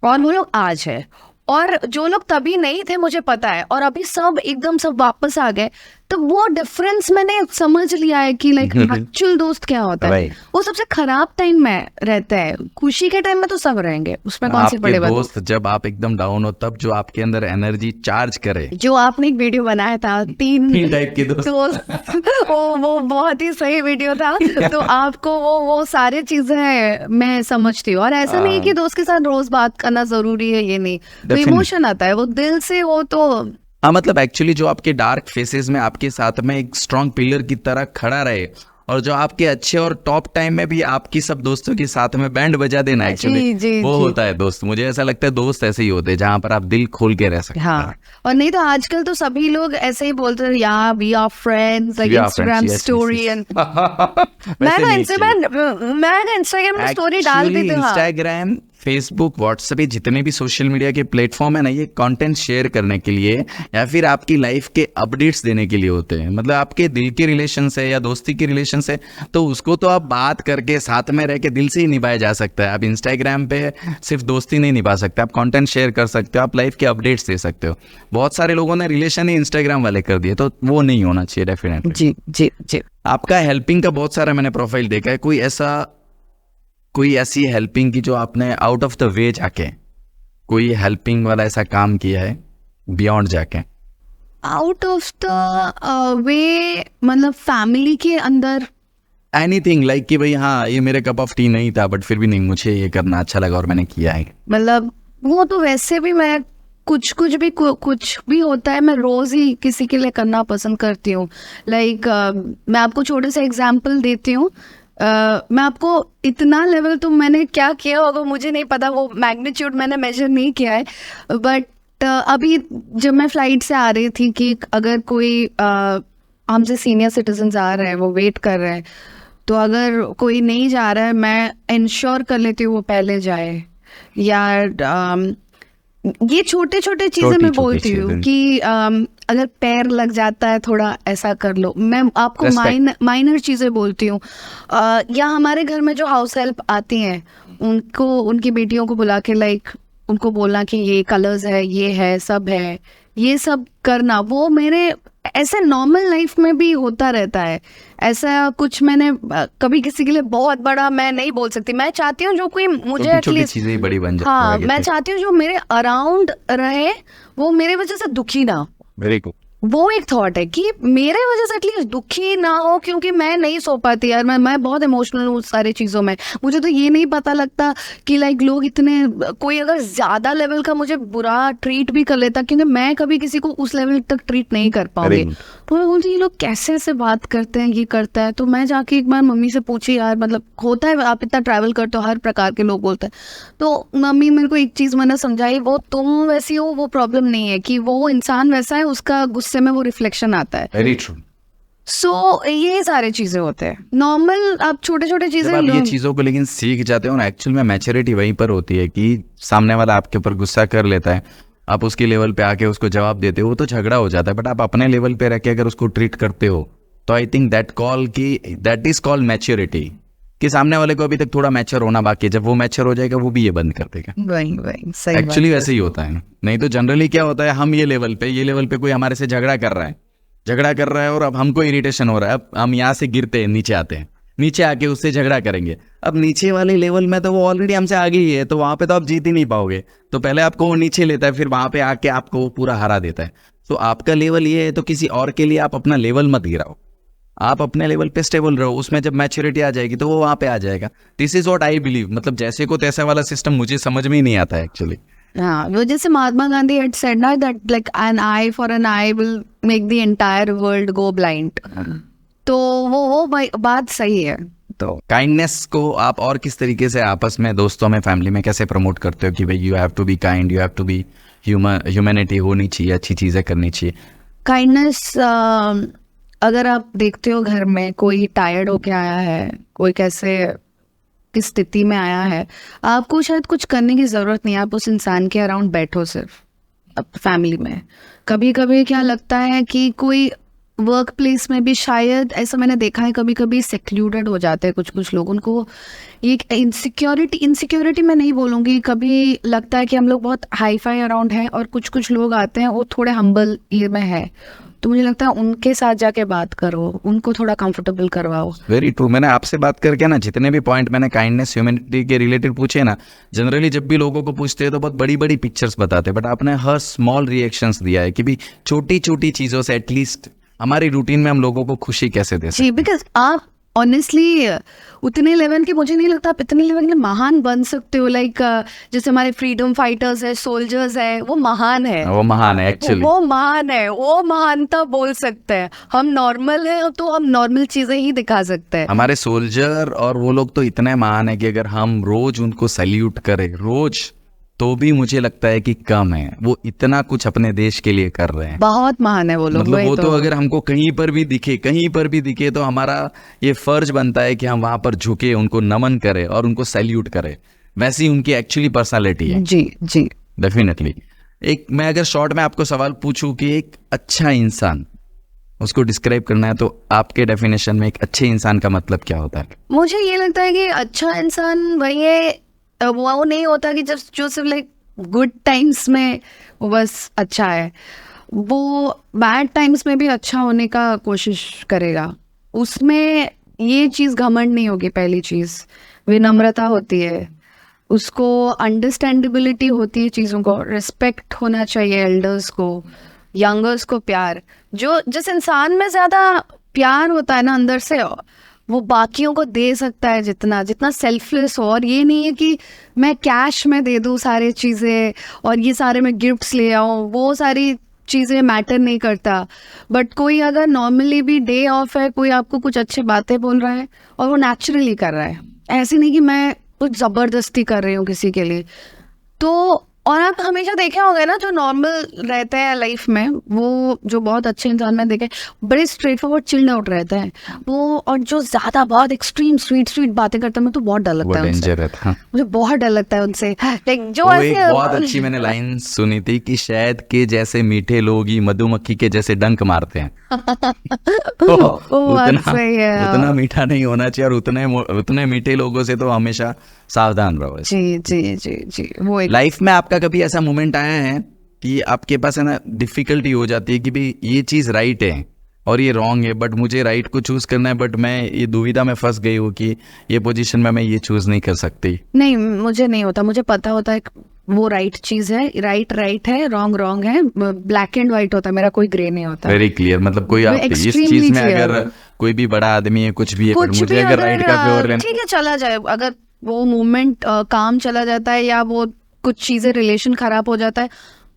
A: और वो लोग आज है। और जो लोग तभी नहीं थे मुझे पता है, और अभी सब एकदम सब वापस आ गए, तो वो डिफरेंस मैंने समझ लिया है कि लाइक एक्चुअल दोस्त क्या होता है। वो सबसे खराब टाइम में रहता है, खुशी के टाइम में तो सब रहेंगे, उसमें कौन सी बड़े बात।
C: दोस्त जब आप एकदम डाउन हो तब जो आपके अंदर एनर्जी चार्ज करे,
A: जो आपने एक वीडियो बनाया था तीन
C: टाइप के दोस्त
A: वो बहुत ही सही वीडियो था। तो आपको वो सारी चीजें मैं समझती हूँ, और ऐसा नहीं है कि दोस्त के साथ रोज बात करना जरूरी है, ये नहीं, तो इमोशन आता है वो दिल से, वो तो
C: हाँ मतलब एक्चुअली जो आपके डार्क फेसेस में आपके साथ में एक स्ट्रॉन्ग पिलर की तरह खड़ा रहे, और जो आपके अच्छे और टॉप टाइम में भी आपकी सब दोस्तों के साथ में बैंड बजा देना, एक्चुअली वो होता है दोस्त। मुझे ऐसा लगता है दोस्त ऐसे ही होते हैं जहाँ पर आप दिल खोल के रह सकते हैं।
A: हाँ, और नहीं तो आजकल तो सभी लोग ऐसे ही बोलते हैं या we are friends, like Instagram story and मैं इंस्टाग्राम में स्टोरी डालती थी।
C: इंस्टाग्राम, फेसबुक, व्हाट्सएप, ये जितने भी सोशल मीडिया के प्लेटफॉर्म है ना, ये कंटेंट शेयर करने के लिए या फिर आपकी लाइफ के अपडेट्स देने के लिए होते हैं। मतलब आपके दिल के रिलेशन से या दोस्ती के रिलेशन से, तो उसको तो आप बात करके साथ में रह के दिल से ही निभाया जा सकता है। आप इंस्टाग्राम पे सिर्फ दोस्ती नहीं निभा सकते, आप कंटेंट शेयर कर सकते हो, आप लाइफ के अपडेट्स दे सकते हो। बहुत सारे लोगों ने रिलेशन ही इंस्टाग्राम वाले कर दिए, तो वो नहीं होना चाहिए डेफिनेटली।
A: जी जी जी।
C: आपका हेल्पिंग का बहुत सारा मैंने प्रोफाइल देखा है, कोई ऐसी हेल्पिंग की जो आपने आउट ऑफ द वे जाके कोई हेल्पिंग वाला ऐसा काम किया है बियॉन्ड जाके?
A: आउट ऑफ द वे मतलब फैमिली के अंदर
C: एनीथिंग लाइक कि भाई हाँ ये मेरे कप ऑफ टी नहीं था, बट फिर भी नहीं, मुझे ये करना अच्छा लगा और मैंने किया है।
A: मतलब वो तो वैसे भी मैं कुछ भी होता है, मैं रोज ही किसी के लिए करना पसंद करती हूँ। लाइक मैं आपको छोटे से एग्जाम्पल देती हूँ। मैं आपको इतना लेवल तो मैंने क्या किया होगा मुझे नहीं पता, वो मैग्नीट्यूड मैंने मेजर नहीं किया है, बट अभी जब मैं फ्लाइट से आ रही थी कि अगर कोई हमसे सीनियर सिटीजन्स आ रहे हैं, वो वेट कर रहे हैं, तो अगर कोई नहीं जा रहा है मैं इंश्योर कर लेती हूँ वो पहले जाए। या ये छोटे छोटे चीजें मैं बोलती हूँ कि अगर पैर लग जाता है थोड़ा ऐसा कर लो, मैं आपको माइनर चीजें बोलती हूँ। या हमारे घर में जो हाउस हेल्प आती हैं उनको, उनकी बेटियों को बुला के लाइक उनको बोलना कि ये कलर्स है, ये है, सब है, ये सब करना, वो मेरे ऐसे नॉर्मल लाइफ में भी होता रहता है। ऐसा कुछ मैंने कभी किसी के लिए बहुत बड़ा मैं नहीं बोल सकती, मैं चाहती हूँ जो कोई मुझे एटलीस्ट
C: चीजें बड़ी बन जाती।
A: हाँ, मैं चाहती हूँ जो मेरे अराउंड रहे वो मेरे वजह से दुखी ना हो।
C: Very good.
A: वो एक थॉट है कि मेरे वजह से एटलीस्ट दुखी ना हो, क्योंकि मैं नहीं सो पाती यार, मैं बहुत इमोशनल हूँ सारी चीज़ों में। मुझे तो ये नहीं पता लगता कि लाइक लोग इतने, कोई अगर ज़्यादा लेवल का मुझे बुरा ट्रीट भी कर लेता, क्योंकि मैं कभी किसी को उस लेवल तक ट्रीट नहीं कर पाऊंगी, तो मैं बोलती ये लोग कैसे ऐसे बात करते हैं, ये करता है। तो मैं जाके एक बार मम्मी से पूछी, यार मतलब होता है, आप इतना ट्रैवल करते हो, हर प्रकार के लोग बोलते हैं, तो मम्मी मेरे को एक चीज़ मैंने समझाई, वो तुम वैसी हो वो प्रॉब्लम नहीं है, कि वो इंसान वैसा है, उसका गुस्से में वो रिफ्लेक्शन आता है।
C: Very true.
A: सो ये सारे चीजें होते हैं नॉर्मल, आप छोटे छोटे चीजें
C: आप ये चीजों को लेकिन सीख जाते हो ना, एक्चुअल में मैच्योरिटी वहीं पर होती है कि सामने वाला आपके ऊपर गुस्सा कर लेता है, आप उसके लेवल पे आके उसको जवाब देते हो, तो झगड़ा हो जाता है। बट आप अपने लेवल पे रह के अगर उसको ट्रीट करते हो, तो I think that is called maturity, कि सामने वाले को अभी तक थोड़ा मैच्योर होना बाकी है। जब वो मैच्योर हो जाएगा वो भी ये बंद कर देगा।
A: वही
C: एक्चुअली वैसे ही होता है। नहीं तो जनरली क्या होता है, हम ये लेवल पे कोई हमारे से झगड़ा कर रहा है और अब हमको इरिटेशन हो रहा है, अब हम यहाँ से गिरते हैं, नीचे आते हैं, नीचे आके उससे झगड़ा करेंगे। अब नीचे वाले लेवल में तो वो ऑलरेडी हमसे आगे ही है, तो वहाँ पे तो आप जीत ही नहीं पाओगे। तो पहले आपको वो नीचे लेता है, फिर वहाँ पे आके आपको वो पूरा हरा देता है। तो आपका लेवल ये है, तो किसी और के लिए आप अपना लेवल मत गिराओ, आप अपने लेवल पे स्टेबल रहो। उसमें जब मैच्योरिटी आ जाएगी तो वो वहाँ पे आ जाएगा। This is what I believe. मतलब जैसे को तैसा वाला सिस्टम मुझे समझ में ही नहीं आता है एक्चुअली।
A: हाँ, वो जैसे महात्मा गांधी had said ना that like an eye for an eye will make the entire world go blind। तो वो बात सही है
C: तो काइंडनेस को आप और किस तरीके से आपस में, दोस्तों में, फैमिली में कैसे प्रमोट करते हो कि भाई you have to be kind, you have to be humanity होनी चाहिए, अच्छी चीज़ें करनी चाहिए?
A: काइंडनेस, अगर आप देखते हो घर में कोई टायर्ड होके आया है, कोई कैसे किस स्थिति में आया है, आपको शायद कुछ करने की ज़रूरत नहीं है, आप उस इंसान के अराउंड बैठो सिर्फ। अब फैमिली में कभी कभी क्या लगता है कि कोई वर्क प्लेस में भी शायद ऐसा मैंने देखा है, कभी कभी सेक्लूडेड हो जाते हैं कुछ लोग, उनको ये इनसिक्योरिटी मैं नहीं बोलूँगी, कभी लगता है कि हम लोग बहुत हाई फाई अराउंड हैं और कुछ लोग आते हैं वो थोड़े हम्बल ये में है, तो मुझे लगता है उनके साथ जाके बात करो, उनको थोड़ा कंफर्टेबल करवाओ।
C: Very true. मैंने आपसे बात करके ना जितने भी पॉइंट मैंने काइंडनेस ह्यूमैनिटी के रिलेटेड पूछे ना, जनरली जब भी लोगों को पूछते हैं तो बहुत बड़ी बड़ी पिक्चर्स बताते हैं, बट आपने हर स्मॉल रिएक्शंस दिया है कि भी छोटी छोटी चीज़ों से एटलीस्ट हमारी रूटीन में हम लोगों को खुशी कैसे दे सकते
A: जी, बिकॉज आप ऑनेस्टली उतने लेवल के, मुझे नहीं लगता आप इतने लेवल के महान बन सकते हो। लाइक जैसे हमारे फ्रीडम फाइटर्स है, सोल्जर्स है, वो महान है,
C: हैं। वो महान है एक्चुअली।
A: वो महान है, वो महानता बोल सकते हैं। हम नॉर्मल है तो हम नॉर्मल चीजें ही दिखा सकते हैं।
C: हमारे सोल्जर और वो लोग तो इतने महान है कि अगर हम रोज उनको सैल्यूट करें रोज, तो भी मुझे लगता है कि कम है। वो इतना कुछ अपने देश के लिए कर रहे हैं,
A: बहुत महान है वो लोग।
C: मतलब
A: वही
C: वो तो अगर हमको कहीं पर भी दिखे तो हमारा ये फर्ज बनता है कि हम वहां पर झुके, उनको नमन करें और उनको सैल्यूट करें। वैसी उनकी एक्चुअली पर्सनालिटी है।
A: जी जी,
C: डेफिनेटली। एक मैं अगर शॉर्ट में आपको सवाल पूछूं कि एक अच्छा इंसान, उसको डिस्क्राइब करना है, तो आपके डेफिनेशन में एक अच्छे इंसान का मतलब क्या होता है?
A: मुझे ये लगता है कि अच्छा इंसान वही है, वो नहीं होता कि जो सिर्फ लाइक गुड टाइम्स में वो बस अच्छा है, वो बैड टाइम्स में भी अच्छा होने का कोशिश करेगा। उसमें ये चीज़ घमंड नहीं होगी, पहली चीज़ विनम्रता होती है, उसको अंडरस्टैंडेबिलिटी होती है, चीज़ों को रिस्पेक्ट होना चाहिए, एल्डर्स को, यंगर्स को प्यार। जो जिस इंसान में ज़्यादा प्यार होता है ना अंदर से, वो बाकियों को दे सकता है जितना सेल्फलेस हो। और ये नहीं है कि मैं कैश में दे दूँ सारी चीज़ें और ये सारे मैं गिफ्ट्स ले आऊँ, वो सारी चीज़ें मैटर नहीं करता। बट कोई अगर नॉर्मली भी डे ऑफ है, कोई आपको कुछ अच्छी बातें बोल रहा है और वो नेचुरली कर रहा है, ऐसे नहीं कि मैं कुछ ज़बरदस्ती कर रही हूँ किसी के लिए, तो और आप हमेशा देखे होंगे ना जो नॉर्मल रहते हैं लाइफ में, वो जो बहुत अच्छे इंसान में देखे बड़े स्ट्रेट फॉरवर्ड चिल्ड आउट रहते हैं वो, और जो ज्यादा बहुत एक्सट्रीम स्वीट बातें करते हैं, मुझे तो बहुत डर लगता है उनसे। मुझे बहुत डर लगता है उनसे। लाइक जो
C: एक बहुत अच्छी मैंने लाइन सुनी थी कि शहद के जैसे मीठे लोग ही मधुमक्खी के जैसे डंक मारते हैं। तो उतना मीठा नहीं होना चाहिए, और उतने मीठे लोगों से तो हमेशा सावधान रहो।
A: जी जी जी जी। वो एक
C: लाइफ में आपका कभी ऐसा मोमेंट आया है कि आपके पास है ना डिफिकल्टी हो जाती है कि भाई ये चीज़ राइट है और ये रॉन्ग है, बट मुझे राइट को चूज करना है, बट मैं ये दुविधा में फंस गई हूँ कि ये पोजीशन में मैं ये चूज नहीं कर सकती?
A: नहीं, मुझे नहीं होता, मुझे पता होता है वो राइट चीज है, राइट है, रॉन्ग है, ब्लैक एंड व्हाइट होता है, मेरा कोई ग्रे नहीं होता।
C: Very clear. मतलब कोई आप इस चीज में अगर कोई भी बड़ा आदमी है, कुछ भी है, बट मुझे अगर राइट का फेवर लेना, ठीक
A: है चला जाए, अगर वो मूवमेंट काम चला जाता है या वो कुछ चीजें रिलेशन खराब हो जाता है,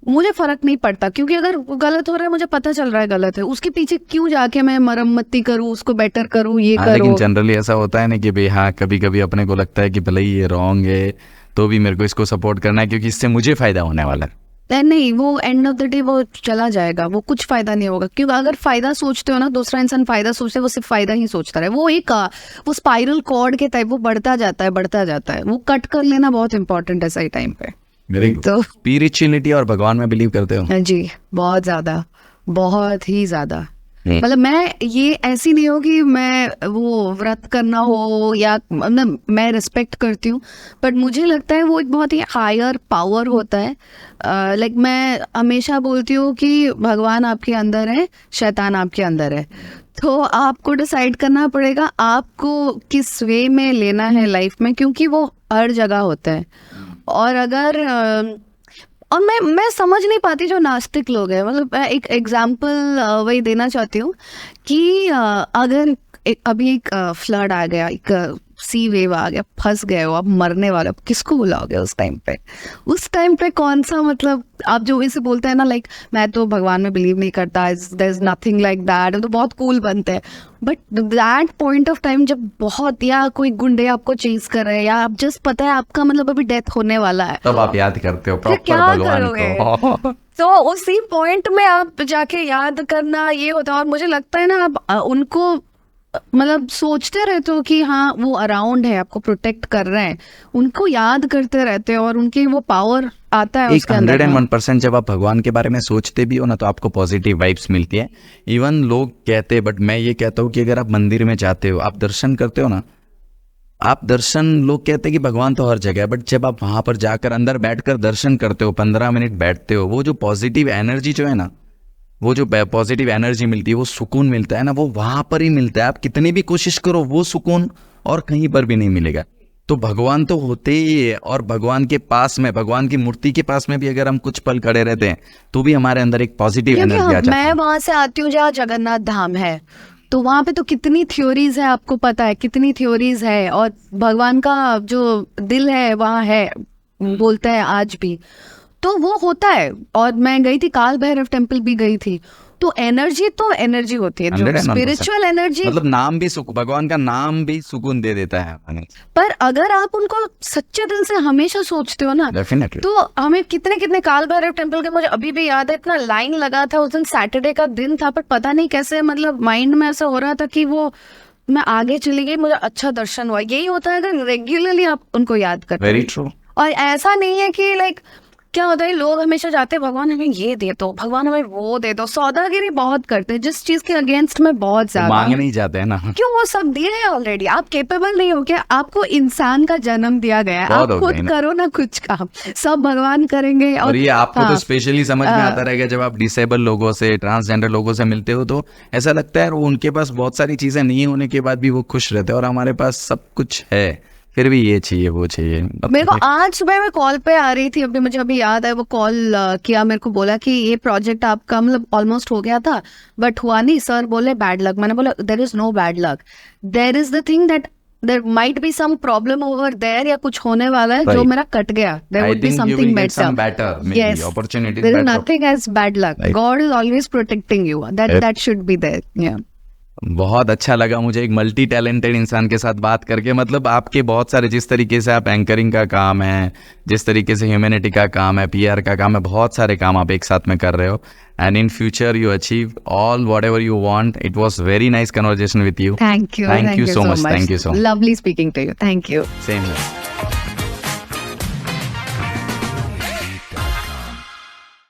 A: मुझे फर्क नहीं पड़ता, क्योंकि अगर गलत हो रहा है मुझे पता चल रहा है गलत है, उसके पीछे क्यों जाके मैं मरम्मती करूँ, उसको बेटर करूँ, ये करूँ।
C: लेकिन जनरली ऐसा होता है ना कि भाई हाँ, कभी कभी अपने को लगता है कि भले ही ये रॉन्ग है तो भी मेरे को इसको सपोर्ट करना है क्योंकि इससे मुझे फायदा होने वाला है।
A: नहीं, वो एंड ऑफ द डे वो चला जाएगा, वो कुछ फायदा नहीं होगा। क्योंकि अगर फायदा सोचते हो ना, दूसरा इंसान फायदा सोचते है, वो सिर्फ फायदा ही सोचता रहे, वो स्पाइरल कॉर्ड के टाइप वो बढ़ता जाता है, वो कट कर लेना बहुत इंपॉर्टेंट है सही टाइम पे।
C: तो स्पिरिचुअलिटी और भगवान में बिलीव करते हो?
A: जी, बहुत ज्यादा, बहुत ही ज्यादा। मतलब मैं ये ऐसी नहीं हो कि मैं वो व्रत करना हो, या मतलब मैं रिस्पेक्ट करती हूँ, बट मुझे लगता है वो एक बहुत ही हायर पावर होता है। लाइक मैं हमेशा बोलती हूँ कि भगवान आपके अंदर है, शैतान आपके अंदर है, तो आपको डिसाइड करना पड़ेगा आपको किस वे में लेना है लाइफ में, क्योंकि वो हर जगह होता है। और अगर और मैं समझ नहीं पाती जो नास्तिक लोग हैं, मतलब एक एग्जाम्पल वही देना चाहती हूँ कि अगर अभी एक फ्लड आ गया, एक सी वेव आ गया, फंस गए हो, आप मरने वाले हो, किसको बुलाओगे उस टाइम पे? उस टाइम पे कौन सा, मतलब आप जो इसे बोलते हैं ना लाइक मैं तो भगवान में बिलीव नहीं करता, there is nothing like that, तो बहुत कूल बनते हैं, but that point of time जब बहुत, या कोई गुंडे आपको चेज कर रहे हैं, या आप जस्ट पता है आपका मतलब अभी डेथ होने वाला है,
C: तब आप याद करते हो
A: फिर
C: प्रॉपर
A: क्या
C: भगवान
A: करोगे?
C: को।
A: तो उसी पॉइंट में आप जाके याद करना ये होता है, और मुझे लगता है ना आप उनको मतलब सोचते रहते हो कि हाँ वो अराउंड है, आपको प्रोटेक्ट कर रहे हैं, उनको याद करते रहते हो और उनकी वो पावर आता है
C: एक
A: उसके अंदर।
C: 101% जब आप भगवान के बारे में सोचते भी हो ना तो आपको पॉजिटिव वाइब्स मिलती है। इवन लोग कहते हैं, बट मैं ये कहता हूँ कि अगर आप मंदिर में जाते हो, आप दर्शन करते हो ना, आप दर्शन, लोग कहते हैं कि भगवान तो हर जगह है, बट जब आप वहां पर जाकर अंदर बैठकर दर्शन करते हो, 15 मिनट बैठते हो, वो जो पॉजिटिव एनर्जी जो है ना, वो जो पॉजिटिव एनर्जी मिलती है, वो सुकून मिलता है ना, वो वहां पर ही मिलता है। आप कितनी भी कोशिश करो वो सुकून और कहीं पर भी नहीं मिलेगा। तो भगवान तो होते ही है, और भगवान के पास में, भगवान की मूर्ति के पास में भी अगर हम कुछ पल खड़े रहते हैं तो भी हमारे अंदर एक पॉजिटिव
A: क्योंकि
C: एनर्जी आ जाती
A: मैं
C: है।
A: वहां से आती हूँ जहाँ जगन्नाथ धाम है, तो वहां पे तो कितनी थ्योरीज है, आपको पता है कितनी थ्योरीज है, और भगवान का जो दिल है वहाँ है, बोलते हैं आज भी, तो वो होता है। और मैं गई थी काल भैरव टेम्पल भी गई थी, तो एनर्जी होती है, जो
C: 101%
A: स्पिरिचुअल एनर्जी।
C: मतलब नाम भी भगवान का नाम भी सुकून दे देता है हमें।
A: पर अगर आप उनको सच्चे दिल से हमेशा सोचते हो ना,
C: डेफिनेटली।
A: तो हमें कितने कितने काल भैरव टेम्पल के, मुझे अभी भी याद है, इतना लाइन लगा था उस दिन, सैटरडे का दिन था, पर पता नहीं कैसे मतलब माइंड में ऐसा हो रहा था कि वो मैं आगे चली गई, मुझे अच्छा दर्शन हुआ। यही होता है अगर रेगुलरली आप उनको याद करते
C: वेरी
A: हो।
C: ट्रू।
A: और ऐसा नहीं है कि लाइक क्या होता है, लोग हमेशा जाते हैं भगवान हमें ये दे दो, भगवान हमें वो दे दो, सौदागिरी बहुत करते हैं जिस चीज के अगेंस्ट में बहुत ज्यादा।
C: मांग नहीं जाते हैं ना।
A: क्यों, वो सब दिए हैं ऑलरेडी, आप केपेबल नहीं हो क्या? आपको इंसान का जन्म दिया गया है,
C: बहुत
A: आप
C: हो
A: खुद
C: गए ना।
A: करो ना कुछ काम, सब भगवान करेंगे।
C: और ये आपको
A: हाँ,
C: तो स्पेशली समझ में आता रहेगा जब आप डिसेबल लोगों से, ट्रांसजेंडर लोगों से मिलते हो, तो ऐसा लगता है उनके पास बहुत सारी चीजें नहीं होने के बाद भी वो खुश रहते हैं, और हमारे पास सब कुछ है फिर भी ये चाहिए वो चाहिए।
A: मेरे को आज सुबह मैं कॉल पे आ रही थी, मुझे अभी याद है, वो कॉल किया, मेरे को बोला कि ये प्रोजेक्ट आपका मतलब ऑलमोस्ट हो गया था बट हुआ नहीं, सर बोले बैड लक। मैंने बोला there is no bad luck, there is the thing that there might be some problem over there, या कुछ होने वाला है जो
C: Right.
A: मेरा कट गया, there
C: I
A: would be
C: think you will
A: something
C: get some
A: better.
C: better, maybe opportunities
A: there is
C: better.
A: Nothing as bad luck,
C: Right.
A: God is always protecting you, that should be there. या
C: बहुत अच्छा लगा मुझे एक multi talented इंसान के साथ बात करके। मतलब आपके बहुत सारे, जिस तरीके से आप एंकरिंग का काम है, जिस तरीके से ह्यूमैनिटी का काम है, पीआर का काम है, बहुत सारे काम आप एक साथ में कर रहे हो, and in future you achieve all whatever you want. It was very nice conversation with you.
A: Thank you
C: Thank you so much. Thank you so much.
A: Lovely speaking to you, thank you.
C: Same है।